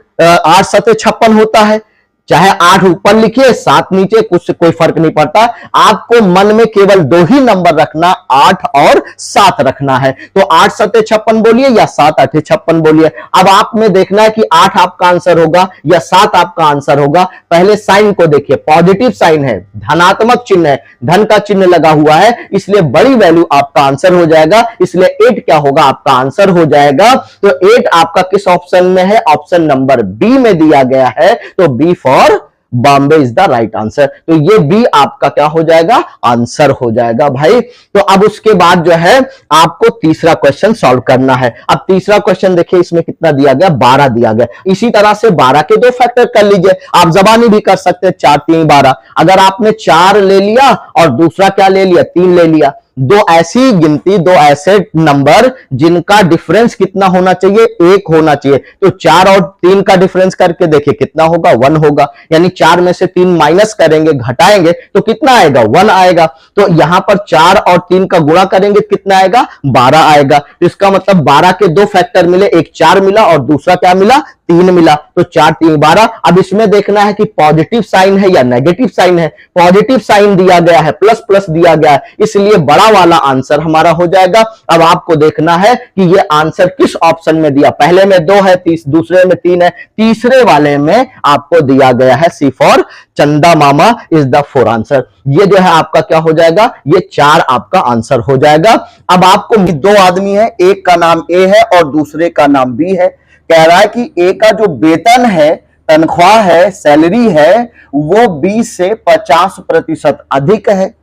S1: 7 56 होता है, चाहे 8 ऊपर लिखिए 7 नीचे, कुछ से कोई फर्क नहीं पड़ता। आपको मन में केवल 2 ही नंबर रखना, 8 और 7 रखना है। तो 8 7 56 बोलिए या 7 8 56 बोलिए। अब आप में देखना है कि 8 आपका आंसर होगा या 7 आपका आंसर होगा। पहले साइन को देखिए, पॉजिटिव साइन है, धनात्मक चिन्ह है, धन का चिन्ह लगा हुआ है, इसलिए बड़ी वैल्यू आपका आंसर हो जाएगा। इसलिए 8 क्या होगा, आपका आंसर हो जाएगा। तो 8 आपका किस ऑप्शन में है, ऑप्शन नंबर बी में दिया गया है। तो B for Bombay is the right answer. तो ये बी आपका क्या हो जाएगा, आंसर हो जाएगा भाई। तो अब उसके बाद जो है आपको तीसरा क्वेश्चन सॉल्व करना है। अब तीसरा क्वेश्चन देखिए, इसमें कितना दिया गया, 12 दिया गया। इसी तरह से 12 के 2 फैक्टर कर लीजिए, आप जबानी भी कर सकते हैं, 4 3 12। अगर आपने 4 ले लिया और दूसरा क्या ले लिया, 3 ले लिया, 2 ऐसी गिनती, 2 ऐसे नंबर जिनका डिफरेंस कितना होना चाहिए, 1 होना चाहिए। तो 4 और 3 का डिफरेंस करके देखिए कितना होगा, 1 होगा। यानी 4 में से 3 माइनस करेंगे, घटाएंगे तो कितना आएगा, 1 आएगा। तो यहां पर 4 और 3 का गुणा करेंगे कितना आएगा, 12 आएगा। तो इसका मतलब 12 के 2 फैक्टर मिले, एक 4 मिला और दूसरा क्या मिला, 3 मिला। तो 4 3 12। अब इसमें देखना है कि पॉजिटिव साइन है या नेगेटिव साइन है। पॉजिटिव साइन दिया गया है, प्लस प्लस दिया गया है, इसलिए बड़ा वाला आंसर हमारा हो जाएगा। अब आपको देखना है कि ये आंसर किस ऑप्शन में दिया, पहले में 2 है, दूसरे में 3 है, तीसरे वाले में आपको दिया गया है सी फॉर चंदा मामा इज द 4 आंसर। ये जो है आपका क्या हो जाएगा, ये 4 आपका आंसर हो जाएगा। अब आपको 2 आदमी है, एक का नाम ए है और दूसरे का नाम बी है। कह रहा है कि ए का जो वेतन है, तनख्वाह है, सैलरी है, वो बी से 50% अधिक है।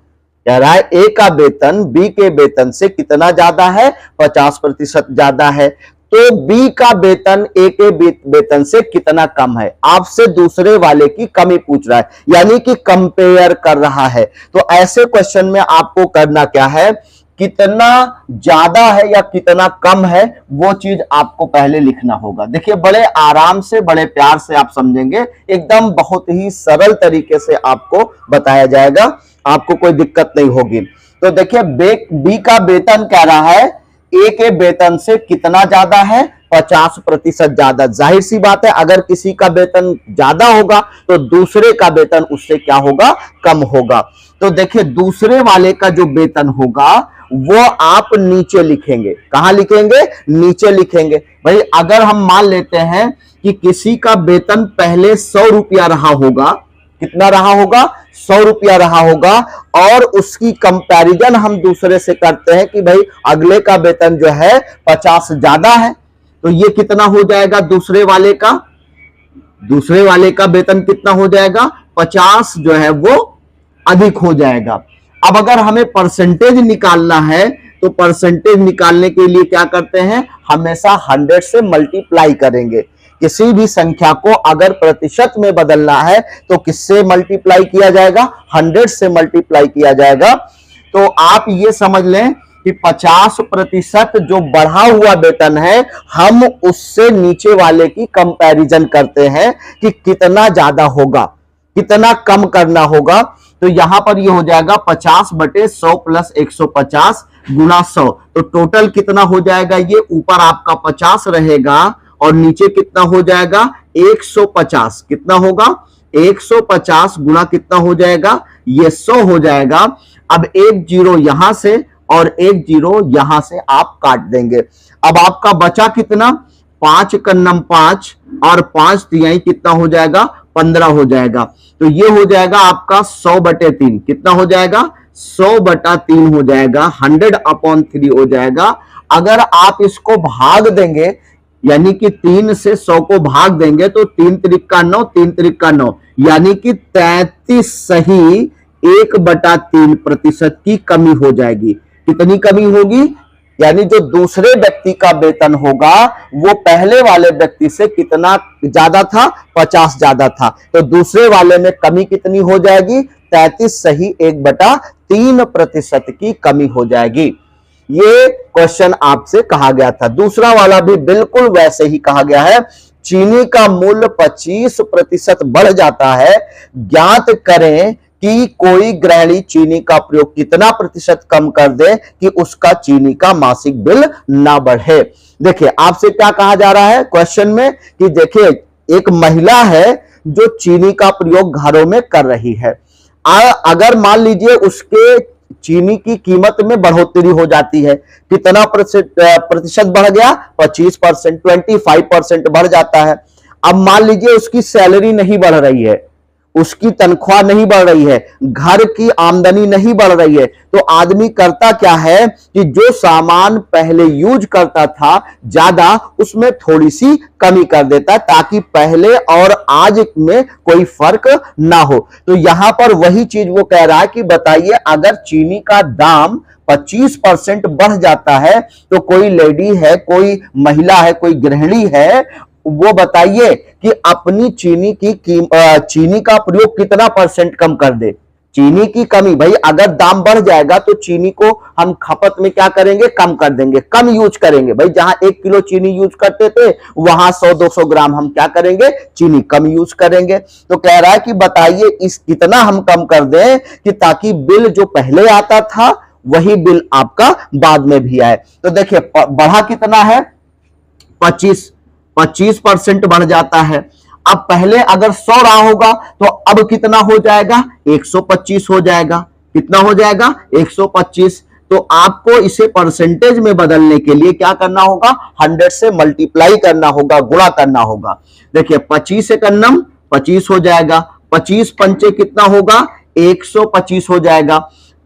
S1: कह रहा है ए का वेतन बी के वेतन से कितना ज्यादा है, 50% ज्यादा है। तो बी का वेतन ए के वेतन से कितना कम है। आपसे दूसरे वाले की कमी पूछ रहा है, यानी कि कंपेयर कर रहा है। तो ऐसे क्वेश्चन में आपको करना क्या है, कितना ज्यादा है या कितना कम है, वो चीज आपको पहले लिखना होगा। देखिए बड़े आराम से, बड़े प्यार से आप समझेंगे, एकदम बहुत ही सरल तरीके से आपको बताया जाएगा, आपको कोई दिक्कत नहीं होगी। तो देखिए बी का वेतन कह रहा है ए के वेतन से कितना ज्यादा है, 50% ज्यादा। जाहिर सी बात है, अगर किसी का वेतन ज्यादा होगा तो दूसरे का वेतन उससे क्या होगा, कम होगा। तो देखिए दूसरे वाले का जो वेतन होगा वो आप नीचे लिखेंगे। कहां लिखेंगे, नीचे लिखेंगे। भाई अगर हम मान लेते हैं कि किसी का वेतन पहले 100 रुपया रहा होगा, कितना रहा होगा, 100 रुपया रहा होगा, और उसकी कंपैरिजन हम दूसरे से करते हैं कि भाई अगले का वेतन जो है 50 ज्यादा है, तो ये कितना हो जाएगा, दूसरे वाले का वेतन कितना हो जाएगा, 50 जो है वो अधिक हो जाएगा। अब अगर हमें परसेंटेज निकालना है तो परसेंटेज निकालने के लिए क्या करते हैं, हमेशा 100 से मल्टीप्लाई करेंगे। किसी भी संख्या को अगर प्रतिशत में बदलना है तो किससे मल्टीप्लाई किया जाएगा, 100 से मल्टीप्लाई किया जाएगा। तो आप ये समझ लें कि 50% जो बढ़ा हुआ वेतन है, हम उससे नीचे वाले की कंपैरिजन करते हैं कि कितना ज्यादा होगा, कितना कम करना होगा। तो यहां पर ये हो जाएगा 50/100 प्लस 150 गुना 100। तो टोटल कितना हो जाएगा, ये ऊपर आपका 50 रहेगा और नीचे कितना हो जाएगा, 150। कितना होगा, 150 गुना कितना हो जाएगा, ये 100 हो जाएगा। अब एक जीरो यहां से और एक जीरो यहां से आप काट देंगे। अब आपका बचा कितना, 5 कन्नम 5 और 5 तिहाई कितना हो जाएगा, 15 हो जाएगा। तो ये हो जाएगा आपका 100/3। कितना हो जाएगा, 100/3 हो जाएगा, 100/3 हो जाएगा। अगर आप इसको भाग देंगे, यानी कि 3 से 100 को भाग देंगे तो 3 त्रिक 9, 3 त्रिक 9, यानी कि 33 सही 1/3% की कमी हो जाएगी। कितनी कमी होगी, यानी जो दूसरे व्यक्ति का वेतन होगा वो पहले वाले व्यक्ति से कितना ज्यादा था, 50 ज्यादा था। तो दूसरे वाले में कमी कितनी हो जाएगी, 33 सही 1/3% की कमी हो जाएगी। ये क्वेश्चन आपसे कहा गया था। दूसरा वाला भी बिल्कुल वैसे ही कहा गया है, चीनी का मूल्य 25% बढ़ जाता है, ज्ञात करें कि कोई गृहिणी चीनी का प्रयोग कितना प्रतिशत कम कर दे कि उसका चीनी का मासिक बिल ना बढ़े। देखिए आपसे क्या कहा जा रहा है क्वेश्चन में कि देखिए एक महिला है जो चीनी का प्रयोग घरों में कर रही है। अगर मान लीजिए उसके चीनी की कीमत में बढ़ोतरी हो जाती है, कितना प्रतिशत बढ़ गया, 25%, 25% बढ़ जाता है। अब मान लीजिए उसकी सैलरी नहीं बढ़ रही है, उसकी तनख्वाह नहीं बढ़ रही है, घर की आमदनी नहीं बढ़ रही है, तो आदमी करता क्या है कि जो सामान पहले यूज करता था ज्यादा, उसमें थोड़ी सी कमी कर देता है ताकि पहले और आज में कोई फर्क ना हो। तो यहां पर वही चीज वो कह रहा है कि बताइए अगर चीनी का दाम 25% बढ़ जाता है तो कोई लेडी है, कोई महिला है, कोई गृहिणी है, वो बताइए कि अपनी चीनी का प्रयोग कितना परसेंट कम कर दे। चीनी की कमी, भाई अगर दाम बढ़ जाएगा तो चीनी को हम खपत में क्या करेंगे, कम कर देंगे, कम यूज करेंगे। भाई जहां 1 किलो चीनी यूज करते थे वहां 100-200 ग्राम हम क्या करेंगे, चीनी कम यूज करेंगे। तो कह रहा है कि बताइए इस कितना हम कम कर दें कि ताकि बिल जो पहले आता था वही बिल आपका बाद में भी आए। तो देखिए बढ़ा कितना है, 25% बढ़ जाता है। अब पहले अगर 100 रहा होगा तो अब कितना हो जाएगा, 125 हो जाएगा। कितना हो जाएगा, 125। तो आपको इसे परसेंटेज में बदलने के लिए क्या करना होगा, 100 से मल्टीप्लाई करना होगा, गुणा करना होगा। देखिए 25 एक अन्नम 25 हो जाएगा, 25 पंचे कितना होगा, 125 हो जाएगा।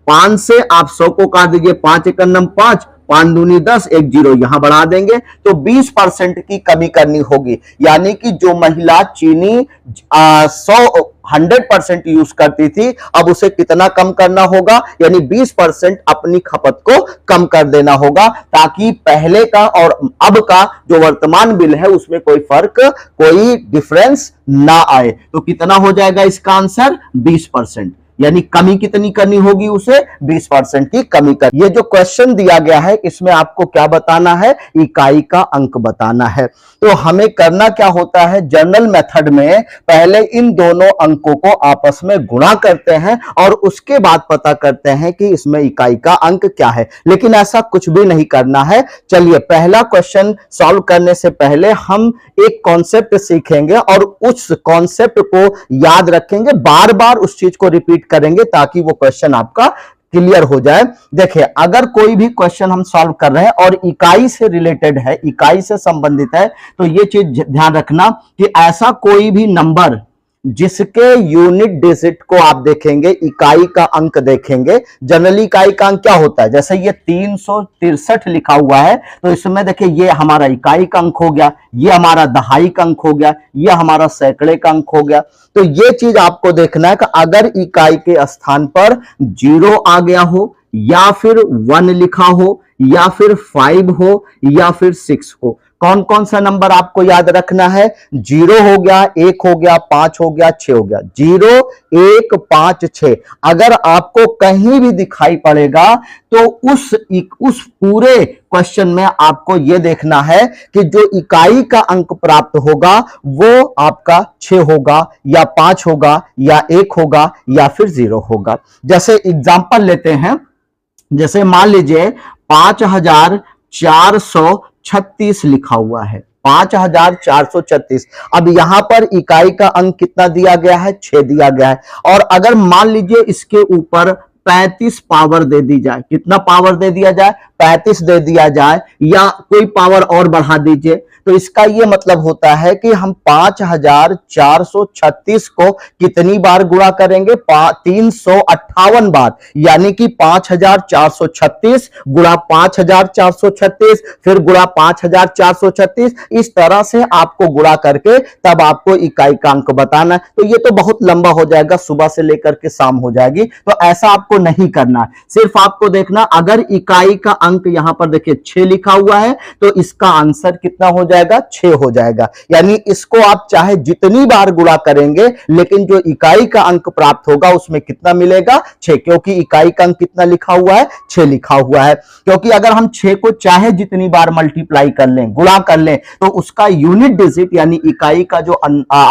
S1: 5 से आप 100 को काट दीजिए, 5 एक अन्नम 5, 5 दूनी 10, एक जीरो यहां बढ़ा देंगे तो 20% की कमी करनी होगी। यानी कि जो महिला चीनी 100% यूज करती थी, अब उसे कितना कम करना होगा, यानी 20% अपनी खपत को कम कर देना होगा ताकि पहले का और अब का जो वर्तमान बिल है उसमें कोई फर्क, कोई डिफरेंस ना आए। तो कितना हो जाएगा इसका आंसर, 20%। यानी कमी कितनी करनी होगी उसे, 20% की कमी कर। ये जो क्वेश्चन दिया गया है इसमें आपको क्या बताना है, इकाई का अंक बताना है। तो हमें करना क्या होता है, जर्नल मेथड में पहले इन दोनों अंकों को आपस में गुणा करते हैं और उसके बाद पता करते हैं कि इसमें इकाई का अंक क्या है। लेकिन ऐसा कुछ भी नहीं करना है। चलिए पहला क्वेश्चन सॉल्व करने से पहले हम एक कॉन्सेप्ट सीखेंगे और उस कॉन्सेप्ट को याद रखेंगे, बार बार उस चीज को रिपीट करेंगे ताकि वो क्वेश्चन आपका क्लियर हो जाए। देखिए अगर कोई भी क्वेश्चन हम सॉल्व कर रहे हैं और इकाई से रिलेटेड है, इकाई से संबंधित है, तो ये चीज ध्यान रखना कि ऐसा कोई भी नंबर जिसके यूनिट डिजिट को आप देखेंगे, इकाई का अंक देखेंगे। जनरली इकाई का अंक क्या होता है, जैसे ये 363 लिखा हुआ है तो इसमें देखिए ये हमारा इकाई का अंक हो गया, ये हमारा दहाई का अंक हो गया, ये हमारा सैकड़े का अंक हो गया। तो ये चीज आपको देखना है कि अगर इकाई के स्थान पर 0 आ गया हो या फिर 1 लिखा हो या फिर 5 हो या फिर 6 हो, कौन कौन सा नंबर आपको याद रखना है, 0 हो गया, 1 हो गया, 5 हो गया, 6 हो गया। 0 1 5 6 अगर आपको कहीं भी दिखाई पड़ेगा तो उस पूरे क्वेश्चन में आपको यह देखना है कि जो इकाई का अंक प्राप्त होगा वो आपका 6 होगा या 5 होगा या 1 होगा या फिर 0 होगा। जैसे एग्जांपल लेते हैं, जैसे मान लीजिए 5436 लिखा हुआ है, 5436। अब यहां पर इकाई का अंक कितना दिया गया है, 6 दिया गया है। और अगर मान लीजिए इसके ऊपर 35 पावर दे दी जाए, कितना पावर दे दिया जाए, 35 दे दिया जाए या कोई पावर और बढ़ा दीजिए, तो इसका यह मतलब होता है कि हम 5436 को कितनी बार गुणा करेंगे, 358 बार। यानी कि 5436 गुणा 5436 फिर गुणा 5436, इस तरह से आपको गुणा करके तब आपको इकाई का अंक बताना है। तो ये तो बहुत लंबा हो जाएगा, सुबह से लेकर के शाम हो जाएगी, तो ऐसा आपको नहीं करना। सिर्फ आपको देखना अगर इकाई का अंक यहां पर देखिए 6 लिखा हुआ है तो इसका आंसर कितना हो जाएगा, 6 हो जाएगा। यानी इसको आप चाहे जितनी बार गुणा करेंगे लेकिन जो इकाई का अंक प्राप्त होगा उसमें कितना मिलेगा, 6, क्योंकि इकाई का अंक कितना लिखा हुआ है, 6 लिखा हुआ है। क्योंकि अगर हम 6 को चाहे जितनी बार मल्टीप्लाई कर लें, गुणा कर लें, तो उसका यूनिट डिजिट यानी इकाई का जो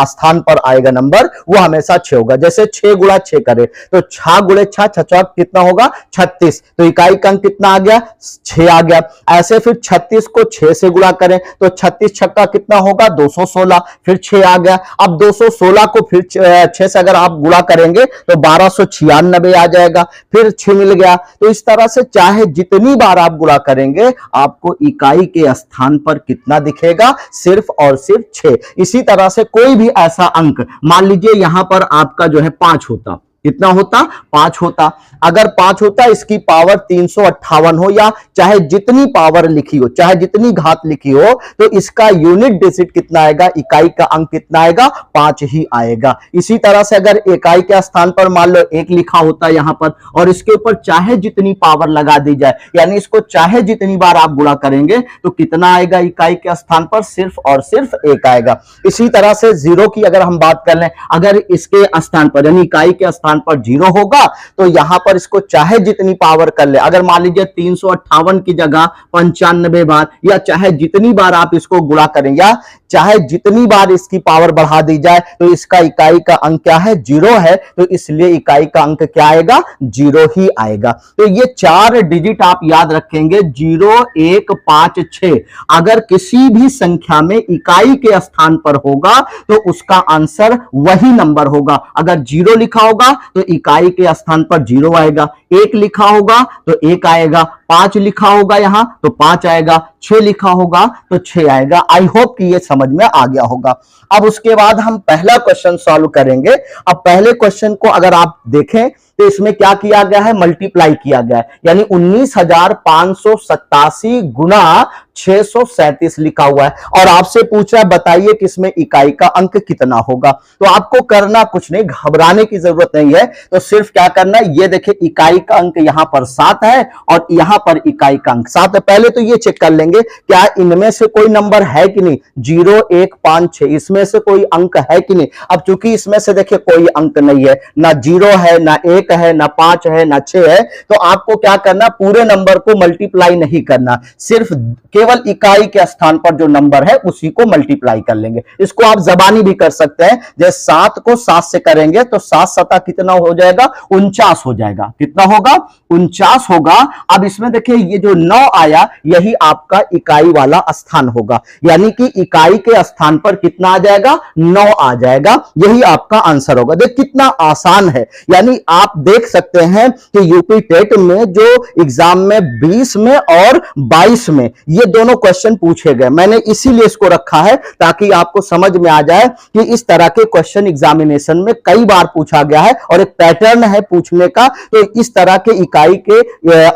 S1: स्थान पर आएगा नंबर वो हमेशा 6 होगा। जैसे 6 गुणा 6 करे तो 6 गुणे 6 चौक कितना होगा 36, तो इकाई का अंक कितना आ गया 6 आ गया। ऐसे फिर 36 को 6 से गुणा करें तो 36 छक्का कितना होगा 216, फिर 6 आ गया। अब 216 को फिर 6 से अगर आप गुणा करेंगे तो 1296 आ जाएगा, फिर 6 मिल गया। तो इस तरह से चाहे जितनी बार आप गुणा करेंगे आपको इकाई के स्थान पर कितना दिखेगा, सिर्फ और सिर्फ 6। इसी तरह से कोई भी ऐसा अंक, मान लीजिए यहां पर आपका जो है 5 होता, कितना होता 5 होता, अगर 5 होता इसकी पावर 358 हो या चाहे जितनी पावर लिखी हो, चाहे जितनी घात लिखी हो, तो इसका यूनिट डिजिट कितना आएगा, इकाई का अंक कितना आएगा 5 ही आएगा। इसी तरह से अगर इकाई के स्थान पर मान लो 1 लिखा होता यहां पर और इसके ऊपर चाहे जितनी पावर लगा दी जाए, यानी इसको चाहे जितनी बार आप गुणा करेंगे तो कितना आएगा इकाई के स्थान पर, सिर्फ और सिर्फ 1 आएगा। इसी तरह से 0 की अगर हम बात कर लें, अगर इसके स्थान पर यानी इकाई के स्थान पर 0 होगा तो यहां पर इसको चाहे जितनी पावर कर ले, अगर मान लीजिए 358 की जगह 95 बार, या चाहे जितनी बार आप इसको गुणा करें या चाहे जितनी बार इसकी पावर बढ़ा दी जाए, तो इसका इकाई का अंक क्या है 0 है, तो इसलिए इकाई का अंक क्या आएगा 0 ही आएगा। तो ये 4 डिजिट आप याद रखेंगे 0 1 5 6, अगर किसी भी संख्या में इकाई के स्थान पर होगा तो उसका आंसर वही नंबर होगा। अगर 0 लिखा होगा तो इकाई के स्थान पर 0 आएगा, 1 लिखा होगा तो 1 आएगा, 5 लिखा होगा यहां तो 5 आएगा, 6 लिखा होगा तो 6 आएगा। आई होप कि ये समझ में आ गया होगा। अब उसके बाद हम पहला क्वेश्चन सॉल्व करेंगे। अब पहले क्वेश्चन को अगर आप देखें तो इसमें क्या किया गया है, मल्टीप्लाई किया गया है, यानी 19,587 गुना 637 लिखा हुआ है और आपसे पूछ रहा है बताइए कि इसमें इकाई का अंक कितना होगा। तो आपको करना कुछ नहीं, घबराने की जरूरत नहीं है, तो सिर्फ क्या करना है, ये देखिए इकाई का अंक यहां पर 7 है और यहां पर इकाई का अंक 7 है। पहले तो ये चेक कर लेंगे क्या इनमें से कोई नंबर है कि नहीं, 0 1 5 6 इसमें से कोई अंक है कि नहीं। अब चूंकि इसमें से देखिए कोई अंक नहीं है, ना 0 है ना 1 है ना 5 है ना 6 है, तो आपको क्या करना, पूरे नंबर को मल्टीप्लाई नहीं करना, सिर्फ केवल इकाई के स्थान पर जो नंबर है उसी को मल्टीप्लाई कर लेंगे। इसको आप जबानी भी कर सकते हैं, जैसे 7 को 7 से करेंगे तो 7 7 कितना हो जाएगा 49 हो जाएगा, कितना होगा 49 होगा। अब इसमें देखिए ये जो 9 आया यही आपका इकाई वाला स्थान होगा, यानी कि इकाई के स्थान पर कितना आ जाएगा 9 आ जाएगा, यही आपका आंसर होगा। देख कितना आसान है, यानी आप देख सकते हैं कि यूपी टेट में जो एग्जाम में 20 में और 22 में ये दोनों क्वेश्चन पूछे गए, मैंने इसीलिए इसको रखा है ताकि आपको समझ में आ जाए कि इस तरह के क्वेश्चन एग्जामिनेशन में कई बार पूछा गया है और एक पैटर्न है पूछने का। तो इस तरह के इकाई के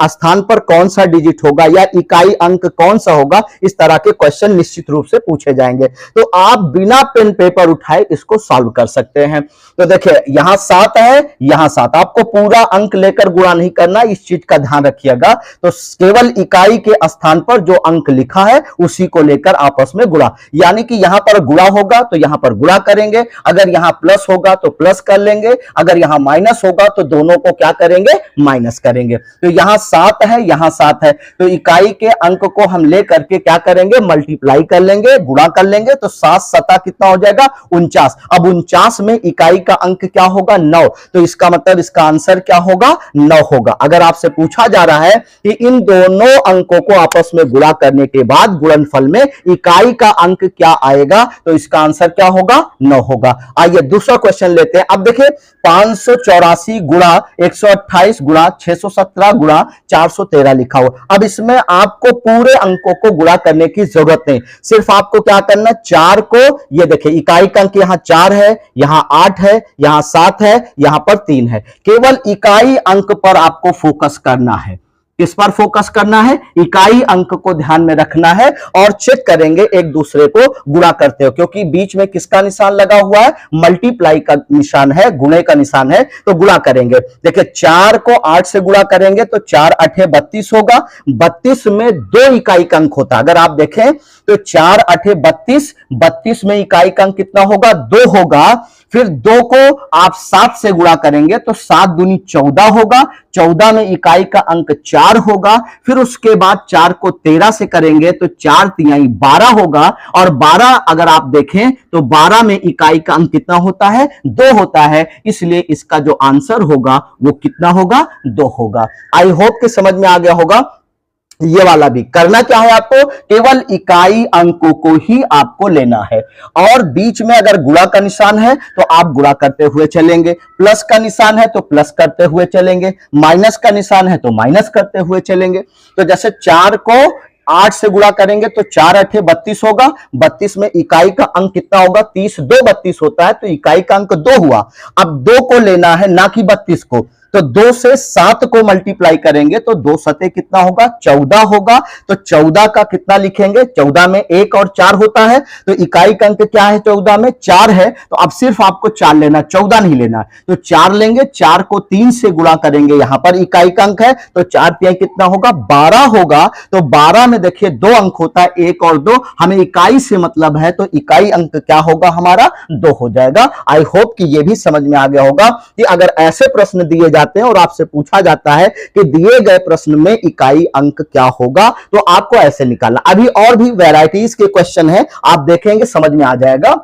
S1: स्थान पर कौन सा डिजिट होगा या इकाई अंक कौन सा होगा, इस तरह के क्वेश्चन निश्चित रूप से पूछे जाएंगे। तो आप बिना पेन पेपर उठाए इसको सॉल्व कर सकते हैं। तो देखिए यहां 7 है, यहां 7, आपको पूरा अंक लेकर गुणा नहीं करना, इस चीज का ध्यान रखिएगा। तो केवल इकाई के स्थान पर जो अंक लिखा है उसी को लेकर आपस में गुणा, यानी कि यहां पर गुणा होगा तो यहां पर गुणा करेंगे, अगर यहां प्लस होगा तो प्लस कर लेंगे, अगर यहां माइनस होगा तो दोनों को क्या करेंगे माइनस करेंगे। तो यहां 7 है यहां 7 है, तो इकाई के अंक को हम लेकर के क्या करेंगे मल्टीप्लाई कर लेंगे, गुणा कर लेंगे, तो 7 7 कितना हो जाएगा 49। अब 49 में इकाई का अंक क्या होगा 9, तो इसका मतलब इसका आंसर क्या होगा 9 होगा। अगर आपसे पूछा जा रहा है कि इन दोनों अंकों को आपस में गुणा करने के बाद गुणनफल में इकाई का अंक क्या आएगा, तो इसका आंसर क्या होगा 9 होगा। आइए दूसरा क्वेश्चन लेते हैं। अब देखिए 584 गुणा 128 गुणा 617 गुणा 413 लिखा हुआ। अब इसमें आपको पूरे अंकों को गुणा करने की जरूरत नहीं, सिर्फ आपको क्या करना 4 को, ये देखिए इकाई का अंक यहां 4 है, यहां 8 है, यहां 7 है, यहां पर 3 है, केवल इकाई अंक पर आपको फोकस करना है। किस पर फोकस करना है, इकाई अंक को ध्यान में रखना है और चेक करेंगे एक दूसरे को गुणा करते हो, क्योंकि बीच में किसका निशान लगा हुआ है मल्टीप्लाई का निशान है, गुणे का निशान है, तो गुणा करेंगे। देखिए 4 को 8 से गुणा करेंगे तो 4 8 32 होगा, 32 में 2 इकाई का अंक होता है। अगर आप देखें तो 4 8 32, 32 में इकाई का अंक कितना होगा 2 होगा। फिर 2 को आप 7 से गुणा करेंगे तो 7 दूनी 14 होगा, 14 में इकाई का अंक 4 होगा। फिर उसके बाद 4 को 13 से करेंगे तो 4 तिहाई 12 होगा, और 12 अगर आप देखें तो 12 में इकाई का अंक कितना होता है, 2 होता है, इसलिए इसका जो आंसर होगा वो कितना होगा, 2 होगा। आई होप कि समझ में आ गया होगा। ये वाला भी करना क्या है आपको, केवल इकाई अंकों को ही आपको लेना है, और बीच में अगर गुणा का निशान है तो आप गुणा करते हुए चलेंगे, प्लस का निशान है तो प्लस करते हुए चलेंगे, माइनस का निशान है तो माइनस करते हुए चलेंगे। तो जैसे 4 को 8 से गुणा करेंगे तो 4 8 32 होगा, 32 में इकाई का अंक कितना होगा, 30, 2 32 होता है, तो इकाई का अंक 2 हुआ। अब 2 को लेना है ना कि 32 को, तो 2 से 7 को मल्टीप्लाई करेंगे तो 2 सते कितना होगा, 14 होगा। तो 14 का कितना लिखेंगे, 14 में 1 और 4 होता है, तो इकाई का अंक क्या है, 14 में 4 है, तो अब सिर्फ आपको 4 लेना, 14 नहीं लेना। तो 4 लेंगे, 4 को 3 से गुणा करेंगे, यहां पर इकाई का अंक है तो 4 तिहाई कितना होगा, 12 होगा। तो 12 में देखिए 2 अंक होता है, 1 और 2, हमें इकाई से मतलब है, तो इकाई अंक क्या होगा हमारा, 2 हो जाएगा। आई होप कि यह भी समझ में आ गया होगा कि अगर ऐसे प्रश्न दिए जाते हैं और आपसे पूछा जाता है कि दिए गए प्रश्न में इकाई अंक क्या होगा, तो आपको ऐसे निकालना। अभी और भी वैरायटीज के क्वेश्चन है, आप देखेंगे समझ में आ जाएगा।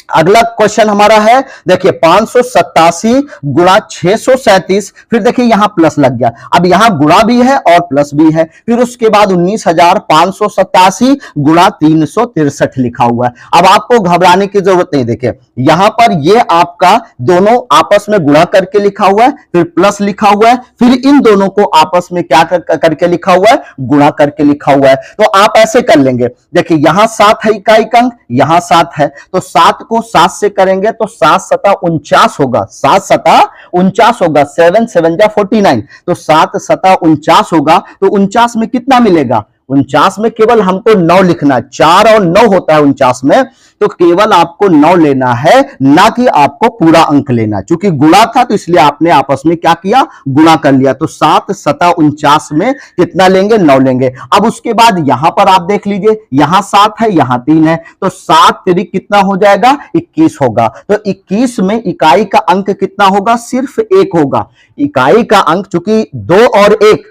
S1: अगला क्वेश्चन हमारा है, देखिए 587 गुणा 637, फिर देखिए यहां प्लस लग गया, अब यहां गुणा भी है और प्लस भी है। फिर उसके बाद 19,587 गुणा 363 लिखा हुआ है। अब आपको घबराने की जरूरत नहीं, देखिए यहां पर ये आपका दोनों आपस में गुणा करके लिखा हुआ है, फिर प्लस लिखा हुआ है, फिर इन दोनों को आपस में क्या करके लिखा हुआ है, गुणा करके लिखा हुआ है। तो आप ऐसे कर लेंगे, देखिए यहां 7 है इकाई का अंक, यहां 7 है, तो 7 को 7 से करेंगे तो 7 सता 49 होगा, 7 सता 49 होगा, 7 7 जा 49, तो 7 सता 49 होगा। तो 49 में कितना मिलेगा, 49 में केवल हमको 9 लिखना है, 4 और 9 होता है 49 में, तो केवल आपको 9 लेना है, ना कि आपको पूरा अंक लेना। चूंकि गुणा था तो इसलिए आपने आपस में क्या किया, गुणा कर लिया। तो 7 सता 49 में कितना लेंगे, 9 लेंगे। अब उसके बाद यहां पर आप देख लीजिए, यहां 7 है, यहां 3 है, तो 7 तिरिक कितना हो जाएगा, 21 होगा। तो 21 में इकाई का अंक कितना होगा, सिर्फ 1 होगा। इकाई का अंक चूंकि 2 और 1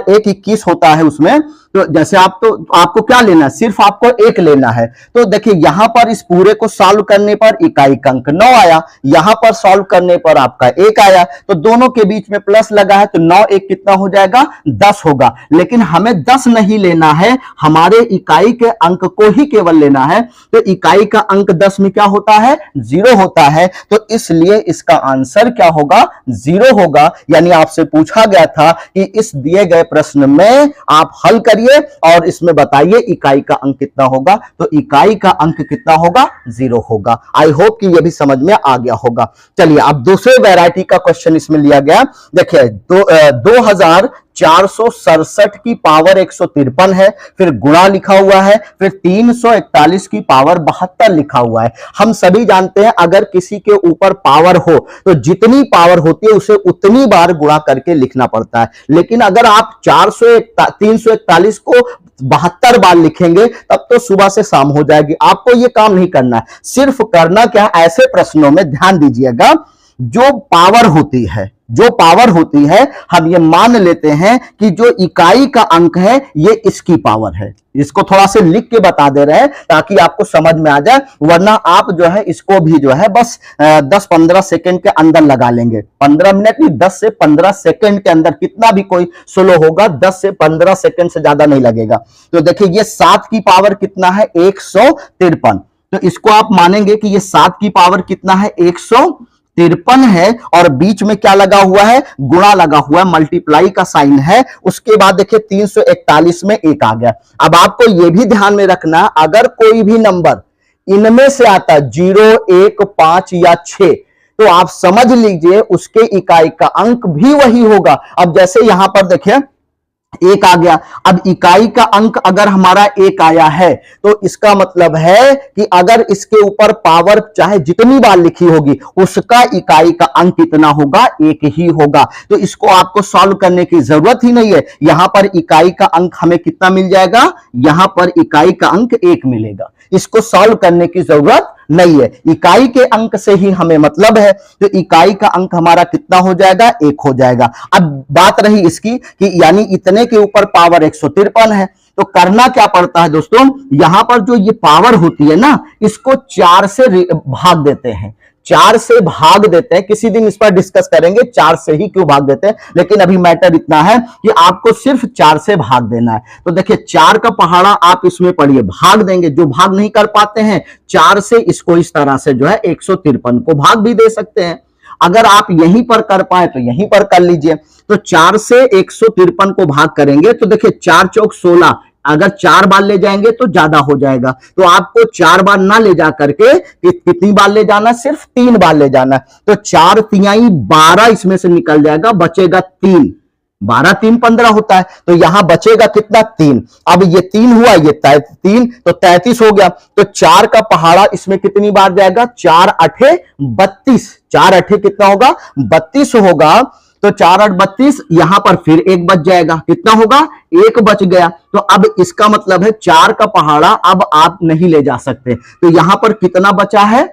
S1: 21 होता है उसमें, तो जैसे आपको क्या लेना है, सिर्फ आपको 1 लेना है। तो देखिए यहां पर इस पूरे को सॉल्व करने पर इकाई का अंक 9 आया, यहां पर सॉल्व करने पर आपका 1 आया, तो दोनों के बीच में प्लस लगा है, तो 9 1 कितना हो जाएगा, 10 होगा। लेकिन हमें 10 नहीं लेना है, हमारे इकाई के अंक को ही केवल लेना है। तो इकाई का अंक 10 में क्या होता है, 0 होता है, तो इसलिए इसका आंसर क्या होगा, 0 होगा। यानी आपसे पूछा गया था कि इस दिए गए प्रश्न में आप हल करिए और इसमें बताइए इकाई का अंक कितना होगा, तो इकाई का अंक कितना होगा, 0 होगा। आई होप कि यह भी समझ में आ गया होगा। चलिए अब दूसरे वैरायटी का क्वेश्चन इसमें लिया गया, देखिए 2467 की पावर 153 है, फिर गुणा लिखा हुआ है, फिर 341 की पावर 72 लिखा हुआ है। हम सभी जानते हैं अगर किसी के ऊपर पावर हो तो जितनी पावर होती है उसे उतनी बार गुणा करके लिखना पड़ता है, लेकिन अगर आप 341 को 72 बार लिखेंगे तब तो सुबह से शाम हो जाएगी। आपको यह काम नहीं करना है, सिर्फ करना क्या, ऐसे प्रश्नों में ध्यान दीजिएगा, जो पावर होती है हम ये मान लेते हैं कि जो इकाई का अंक है ये इसकी पावर है। इसको थोड़ा से लिख के बता दे रहे हैं ताकि आपको समझ में आ जाए, वरना आप जो है इसको भी जो है बस 10-15 सेकंड के अंदर लगा लेंगे। 15 मिनट नहीं, 10 से 15 सेकंड के अंदर कितना भी कोई स्लो होगा, 10 से 15 सेकंड से ज्यादा नहीं लगेगा। तो देखिए ये 7 की पावर कितना है, 153, तो इसको आप मानेंगे कि ये 7 की पावर कितना है, 153 है, और बीच में क्या लगा हुआ है, गुणा लगा हुआ है, मल्टीप्लाई का साइन है। उसके बाद देखिए 341 में 1 आ गया। अब आपको यह भी ध्यान में रखना, अगर कोई भी नंबर इनमें से आता 0, 1, 5 या 6, तो आप समझ लीजिए उसके इकाई का अंक भी वही होगा। अब जैसे यहां पर देखिए 1 आ गया, अब इकाई का अंक अगर हमारा 1 आया है तो इसका मतलब है कि अगर इसके ऊपर पावर चाहे जितनी बार लिखी होगी उसका इकाई का अंक कितना होगा, 1 ही होगा। तो इसको आपको सॉल्व करने की जरूरत ही नहीं है, यहां पर इकाई का अंक हमें कितना मिल जाएगा, यहां पर इकाई का अंक 1 मिलेगा, इसको सॉल्व करने की जरूरत नहीं है, इकाई के अंक से ही हमें मतलब है। तो इकाई का अंक हमारा कितना हो जाएगा, 1 हो जाएगा। अब बात रही इसकी कि यानी इतने के ऊपर पावर 153 है, तो करना क्या पड़ता है दोस्तों, यहां पर जो ये पावर होती है ना, इसको 4 से भाग देते हैं, 4 से भाग देते हैं। किसी दिन इस पर डिस्कस करेंगे 4 से ही क्यों भाग देते हैं, लेकिन अभी मैटर इतना है कि आपको सिर्फ 4 से भाग देना है। तो देखिए 4 का पहाड़ा आप इसमें पढ़िए, भाग देंगे, जो भाग नहीं कर पाते हैं 4 से इसको इस तरह से जो है 153 को भाग भी दे सकते हैं। अगर आप यहीं पर कर पाए तो यहीं पर कर लीजिए। तो 4 से 153 को भाग करेंगे तो देखिए 4 चौक 16, अगर 4 बार ले जाएंगे तो ज्यादा हो जाएगा, तो आपको 4 बार ना ले जा करके कितनी बार ले जाना, सिर्फ 3 बार ले जाना। तो 4 तिहाई 12 इसमें से निकल जाएगा, बचेगा 3, 12 3 15 होता है, तो यहां बचेगा कितना, 3। अब ये 3 हुआ, ये 3 तो 33 हो गया। तो 4 का पहाड़ा इसमें कितनी बार जाएगा, 4 8 32, 4 8 कितना होगा, 32 होगा। तो 4 8 32, यहां पर फिर 1 बच जाएगा, कितना होगा, 1 बच गया। तो अब इसका मतलब है 4 का पहाड़ा अब आप नहीं ले जा सकते, तो यहां पर कितना बचा है,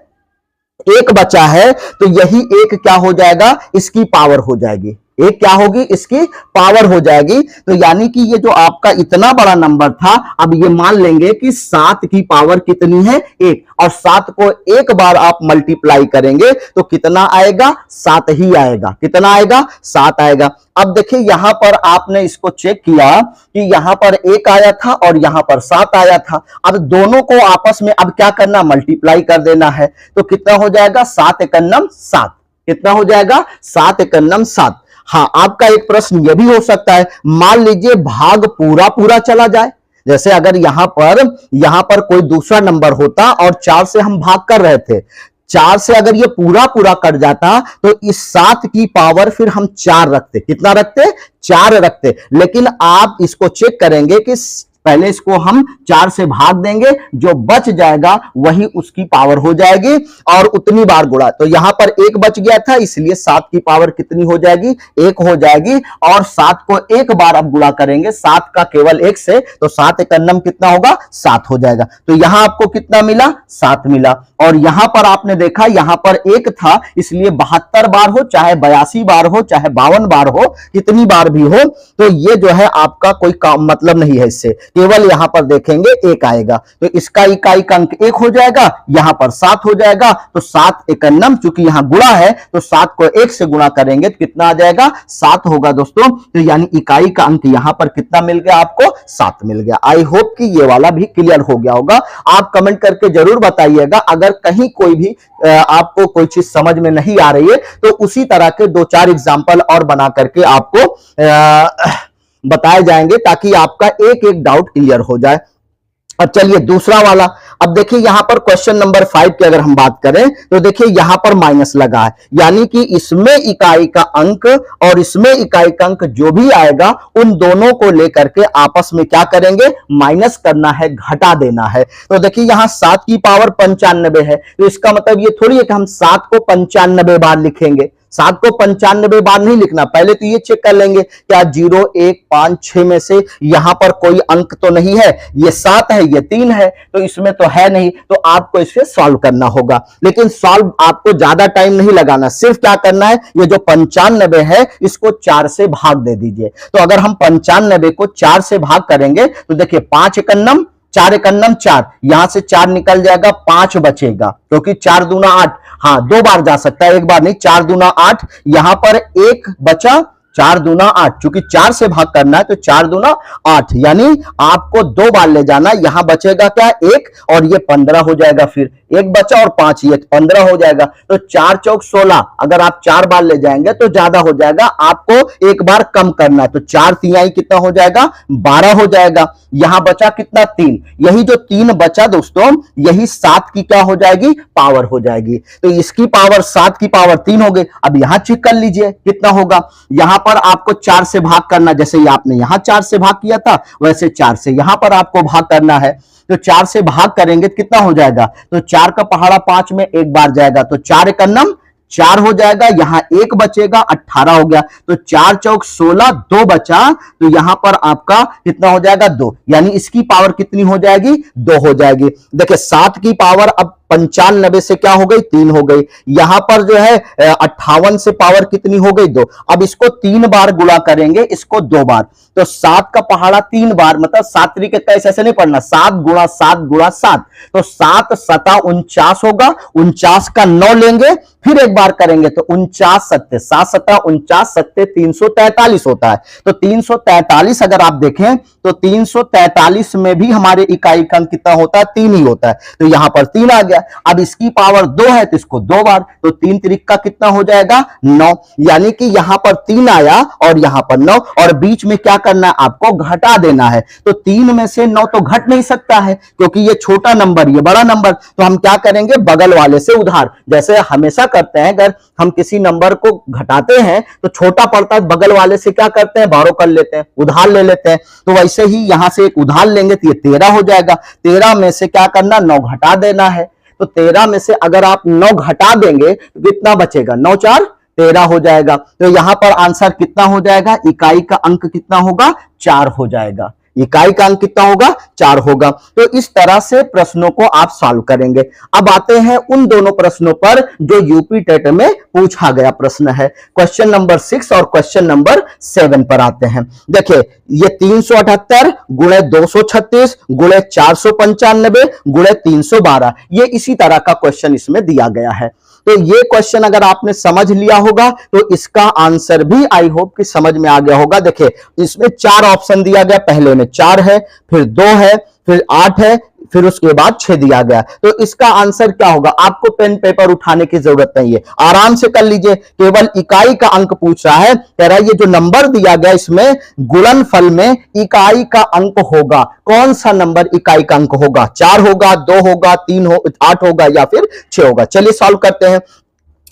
S1: 1 बचा है। तो यही 1 क्या हो जाएगा, इसकी पावर हो जाएगी, 1 क्या होगी, इसकी पावर हो जाएगी। तो यानी कि ये जो आपका इतना बड़ा नंबर था, अब ये मान लेंगे कि 7 की पावर कितनी है, 1, और 7 को 1 बार आप मल्टीप्लाई करेंगे तो कितना आएगा, 7 ही आएगा। कितना आएगा, 7 आएगा। अब देखिए यहां पर आपने इसको चेक किया कि यहां पर 1 आया था और यहां पर 7 आया था। अब दोनों को आपस में अब क्या करना, मल्टीप्लाई कर देना है। तो कितना हो जाएगा, 7 एकन्नम 7, कितना हो जाएगा, 7 एकन्नम 7। हाँ, आपका एक प्रश्न यह भी हो सकता है, मान लीजिए भाग पूरा पूरा चला जाए, जैसे अगर यहां पर कोई दूसरा नंबर होता और 4 से हम भाग कर रहे थे, 4 से अगर ये पूरा पूरा कट जाता तो इस 7 की पावर फिर हम 4 रखते, कितना रखते, 4 रखते। लेकिन आप इसको चेक करेंगे कि पहले इसको हम 4 से भाग देंगे, जो बच जाएगा वही उसकी पावर हो जाएगी और उतनी बार गुणा। तो यहां पर 1 बच गया था, इसलिए 7 की पावर कितनी हो जाएगी, 1 हो जाएगी। और 7 को 1 बार अब गुणा करेंगे, 7 का केवल 1 से, तो 7 एकन्नम कितना होगा, 7 हो जाएगा। तो यहां आपको कितना मिला, 7 मिला। और यहां पर आपने देखा यहां पर 1 था, इसलिए 72 बार हो, चाहे 82 बार हो, चाहे 52 बार हो, कितनी बार भी हो, तो ये जो है आपका कोई काम मतलब नहीं है इससे, केवल यहां पर देखेंगे 1 आएगा। तो इसका इकाई का अंक 1 हो जाएगा, यहां पर 7 हो जाएगा। तो 7 एकन्नम, चूंकि यहां गुणा है तो 7 को 1 से गुणा करेंगे तो कितना आ जाएगा, 7 होगा दोस्तों। तो यानी इकाई का अंक यहां पर कितना मिल गया आपको, 7 मिल गया। आई होप कि ये वाला भी क्लियर हो गया होगा। आप कमेंट करके जरूर बताइएगा, अगर कहीं कोई भी आपको कोई चीज समझ में नहीं आ रही है तो उसी तरह के 2-4 एग्जाम्पल और बना करके आपको बताए जाएंगे, ताकि आपका एक एक डाउट क्लियर हो जाए। अब चलिए दूसरा वाला, अब देखिए यहां पर क्वेश्चन नंबर 5 की अगर हम बात करें तो देखिए यहां पर माइनस लगा है, यानी कि इसमें इकाई का अंक और इसमें इकाई का अंक जो भी आएगा उन दोनों को लेकर के आपस में क्या करेंगे, माइनस करना है, घटा देना है। तो देखिए यहां 7 की पावर 95 है, तो इसका मतलब ये थोड़ी है कि हम 7 को 95 बार लिखेंगे, 7 को 95 बार नहीं लिखना। पहले तो ये चेक कर लेंगे क्या 0 1 5 6 में से यहां पर कोई अंक तो नहीं है, ये 7 है, ये 3 है, तो इसमें तो है नहीं, तो आपको इसे सॉल्व करना होगा। लेकिन सॉल्व आपको ज्यादा टाइम नहीं लगाना, सिर्फ क्या करना है, ये जो 95 है इसको 4 से भाग दे दीजिए। तो अगर हम 95 को 4 से भाग करेंगे तो देखिए 5 एकन्नम 4 एकन्नम 4, यहां से 4 निकल जाएगा, 5 बचेगा, क्योंकि 4 दूना 8, हाँ 2 बार जा सकता है, एक बार नहीं, 4 दूना 8, यहां पर 1 बचा, 4 दूना 8, चूंकि 4 से भाग करना है तो 4 दूना 8, यानी आपको 2 बार ले जाना, यहां बचेगा क्या 1, और ये 15 हो जाएगा, फिर 1 बचा और 5, ये 15 हो जाएगा। तो 4 चौक 16, अगर आप 4 बार ले जाएंगे तो ज्यादा हो जाएगा, आपको एक बार कम करना है। तो 4 तिहाई कितना हो जाएगा, 12 हो जाएगा। यहां बचा कितना, 3, यही जो 3 बचा दोस्तों, यही 7 की क्या हो जाएगी, पावर हो जाएगी। तो इसकी पावर 7 की पावर 3 हो गई। अब यहां चेक कर लीजिए कितना होगा, यहां पर आपको 4 से भाग करना, जैसे आपने यहां 4 से भाग किया था वैसे 4 से यहां पर आपको भाग करना है। तो 4 से भाग करेंगे तो कितना हो जाएगा, तो 4 का पहाड़ा 5 में 1 बार जाएगा, तो 4 एकन्नम 4 हो जाएगा, यहां 1 बचेगा, 18 हो गया। तो 4 चौक 16, 2 बचा, तो यहां पर आपका कितना हो जाएगा, 2, यानी इसकी पावर कितनी हो जाएगी, 2 हो जाएगी। देखिए 7 की पावर अब 95 से क्या हो गई 3 हो गई, यहां पर जो है 58 से पावर कितनी हो गई 2। अब इसको 3 बार गुणा करेंगे, इसको 2 बार, तो 7 का पहाड़ा 3 बार, मतलब 7 तरीके ऐसे नहीं पढ़ना, 7 गुणा 7 गुणा 7, तो 7 सता 49 होगा, 49 का 9 लेंगे, फिर एक बार करेंगे तो 49 सत्ते 7 सता 49 सत्ते 343 होता है। तो 343 अगर आप देखें तो 343 में भी हमारे इकाई का अंक कितना होता है 3 ही होता है, तो यहां पर 3 आ गया। अब इसकी पावर 2 है तो इसको 2 बार, तो 3 त्रिक का कितना हो जाएगा 9, यानी कि यहां पर 3 आया और यहां पर 9, और बीच में क्या करना है आपको घटा देना है। तो 3 में से 9 तो घट नहीं सकता है क्योंकि ये छोटा नंबर ये बड़ा नंबर, तो हम क्या करेंगे बगल वाले से उधार, जैसे हमेशा करते हैं अगर हम किसी नंबर को घटाते हैं तो छोटा पड़ता है, बगल वाले से क्या करते हैं बारो कर लेते हैं, उधार ले लेते हैं। तो वैसे ही यहां से एक उधार लेंगे तो ये 13 हो जाएगा, 13 में से क्या करना 9 घटा देना है। तो 13 में से अगर आप 9 घटा देंगे तो कितना बचेगा 9 4 13 हो जाएगा। तो यहां पर आंसर कितना हो जाएगा, इकाई का अंक कितना होगा 4 हो जाएगा, इकाई का अंक कितना होगा 4 होगा। तो इस तरह से प्रश्नों को आप सॉल्व करेंगे। अब आते हैं उन दोनों प्रश्नों पर जो यूपी टेट में पूछा गया प्रश्न है, क्वेश्चन नंबर 6 और क्वेश्चन नंबर 7 पर आते हैं। देखिए ये 378 गुणे 236 गुणे 495 गुणे 312, ये इसी तरह का क्वेश्चन इसमें दिया गया है। तो ये क्वेश्चन अगर आपने समझ लिया होगा तो इसका आंसर भी आई होप कि समझ में आ गया होगा। देखिए इसमें 4 ऑप्शन दिया गया, पहले में 4 है, फिर 2 है, फिर 8 है, फिर उसके बाद 6 दिया गया। तो इसका आंसर क्या होगा, आपको पेन पेपर उठाने की जरूरत नहीं है, आराम से कर लीजिए, केवल इकाई का अंक पूछ रहा है, कह रहा है ये जो नंबर दिया गया इसमें गुणनफल में इकाई का अंक होगा, कौन सा नंबर इकाई का अंक होगा, 4 होगा, 2 होगा, 3 हो 8 होगा या फिर 6 होगा। चलिए सॉल्व करते हैं।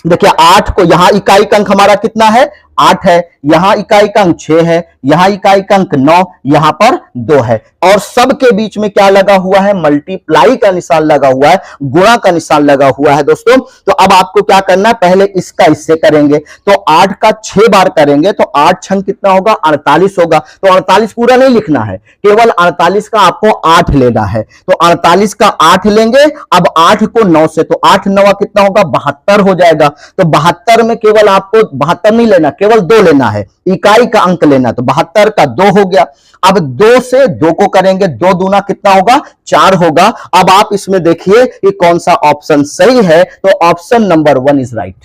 S1: देखिए 8 को यहां इकाई का अंक हमारा कितना है 8 है, यहां इकाई का अंक 6 है, यहां इकाई का अंक 9, यहां पर 2 है, और सबके बीच में क्या लगा हुआ है मल्टीप्लाई का निशान लगा हुआ है, गुणा का निशान लगा हुआ है दोस्तों। तो अब आपको क्या करना है, पहले इसका इससे करेंगे, तो 8 का 6 बार करेंगे तो 8 छंग कितना होगा 48 होगा। तो 48 पूरा नहीं लिखना है, केवल 48 का आपको 8 लेना है, तो 48 का 8 लेंगे। अब 8 को 9 से, तो 8 9 कितना होगा 72 हो जाएगा। तो 72 में केवल आपको 72 नहीं लेना, केवल 2 लेना है, इकाई का अंक लेना, तो 72 का 2 हो गया। अब 2 से 2 को करेंगे, 2 दूना कितना होगा 4 होगा। अब आप इसमें देखिए कि कौन सा ऑप्शन सही है, तो ऑप्शन नंबर 1 इज राइट,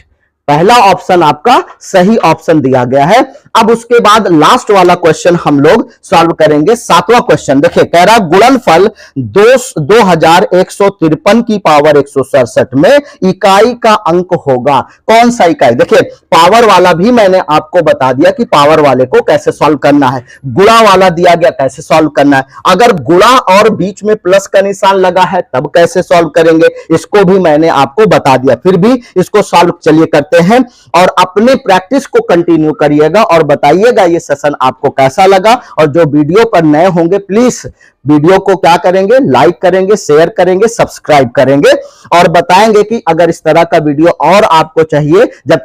S1: पहला ऑप्शन आपका सही ऑप्शन दिया गया है। अब उसके बाद लास्ट वाला क्वेश्चन हम लोग सॉल्व करेंगे, 7वां क्वेश्चन। देखिए कह रहा गुणनफल 2153 की पावर 167 में इकाई का अंक होगा, कौन सा इकाई। देखिए पावर वाला भी मैंने आपको बता दिया कि पावर वाले को कैसे सॉल्व करना है, गुणा वाला दिया गया कैसे सॉल्व करना है, अगर गुणा और बीच में प्लस का निशान लगा है तब कैसे सॉल्व करेंगे, इसको भी मैंने आपको बता दिया। फिर भी इसको सॉल्व चलिए करते हैं और अपने प्रैक्टिस को कंटिन्यू करिएगा और बताइएगा ये सेशन आपको कैसा लगा। और जो वीडियो पर नए होंगे प्लीज वीडियो को क्या करेंगे लाइक करेंगे, शेयर करेंगे, सब्सक्राइब करेंगे और बताएंगे कि अगर इस तरह का वीडियो और आपको चाहिए, जब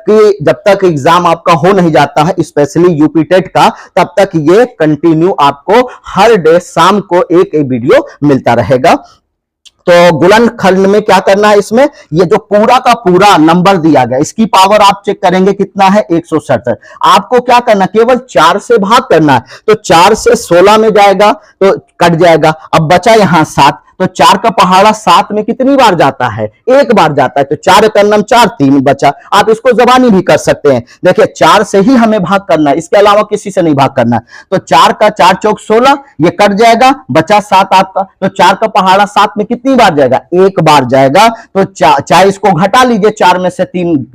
S1: तक एग्जाम आपका हो नहीं जाता है स्पेशली यूपी टेट का, तब तक ये कंटिन्यू आपको हर डे शाम को एक वीडियो मिलता रहेगा। तो गुणनखंड में क्या करना है, इसमें ये जो पूरा का पूरा नंबर दिया गया इसकी पावर आप चेक करेंगे कितना है 167। आपको क्या करना, केवल 4 से भाग करना है, तो 4 से 16 में जाएगा तो कट जाएगा। अब बचा यहां 7, तो 4 का पहाड़ा 7 में कितनी बार जाता है, एक बार जाता है, तो 4 कर्नम 4 3 बचा। आप इसको जबानी भी कर सकते हैं, देखिए 4 से ही हमें भाग करना है, इसके अलावा किसी से नहीं भाग करना है। तो 4 का 4 चौक 16, ये कट जाएगा, बचा 7 आपका। तो 4 का पहाड़ा 7 में कितनी बार जाएगा, एक बार जाएगा। तो चाहे इसको घटा लीजिए, 4 में से 3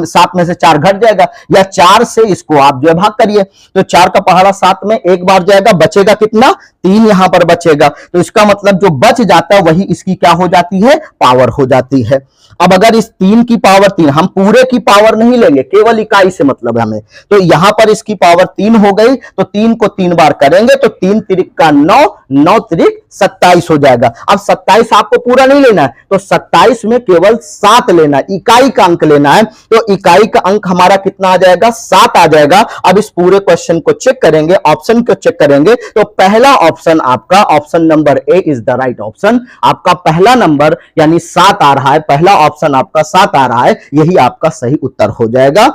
S1: 7 में से 4 घट जाएगा, या 4 से इसको आप जो है भाग करिए। तो 4 का पहाड़ा 7 में एक बार जाएगा, बचेगा कितना 3 यहां पर बचेगा। तो इसका मतलब जो बच जाता है वही इसकी क्या हो जाती है, पावर हो जाती है। अब अगर इस 3 की पावर 3, हम पूरे की पावर नहीं लेंगे, केवल इकाई से मतलब हमें, तो यहां पर इसकी पावर 3 हो गई, तो 3 को 3 बार करेंगे तो 3 त्रिक का 9, 9 त्रिक 27 हो जाएगा। अब 27 आपको पूरा नहीं लेना है, तो 27 में केवल 7 लेना है, इकाई का अंक लेना है। तो इकाई का अंक हमारा कितना आ जाएगा, 7 आ जाएगा। अब इस पूरे क्वेश्चन को चेक करेंगे, ऑप्शन को चेक करेंगे, तो पहला ऑप्शन आपका option number A is the right option. आपका पहला नंबर यानी 7 आ रहा है, पहला ऑप्शन आपका 7 आ रहा है, यही आपका सही उत्तर हो जाएगा।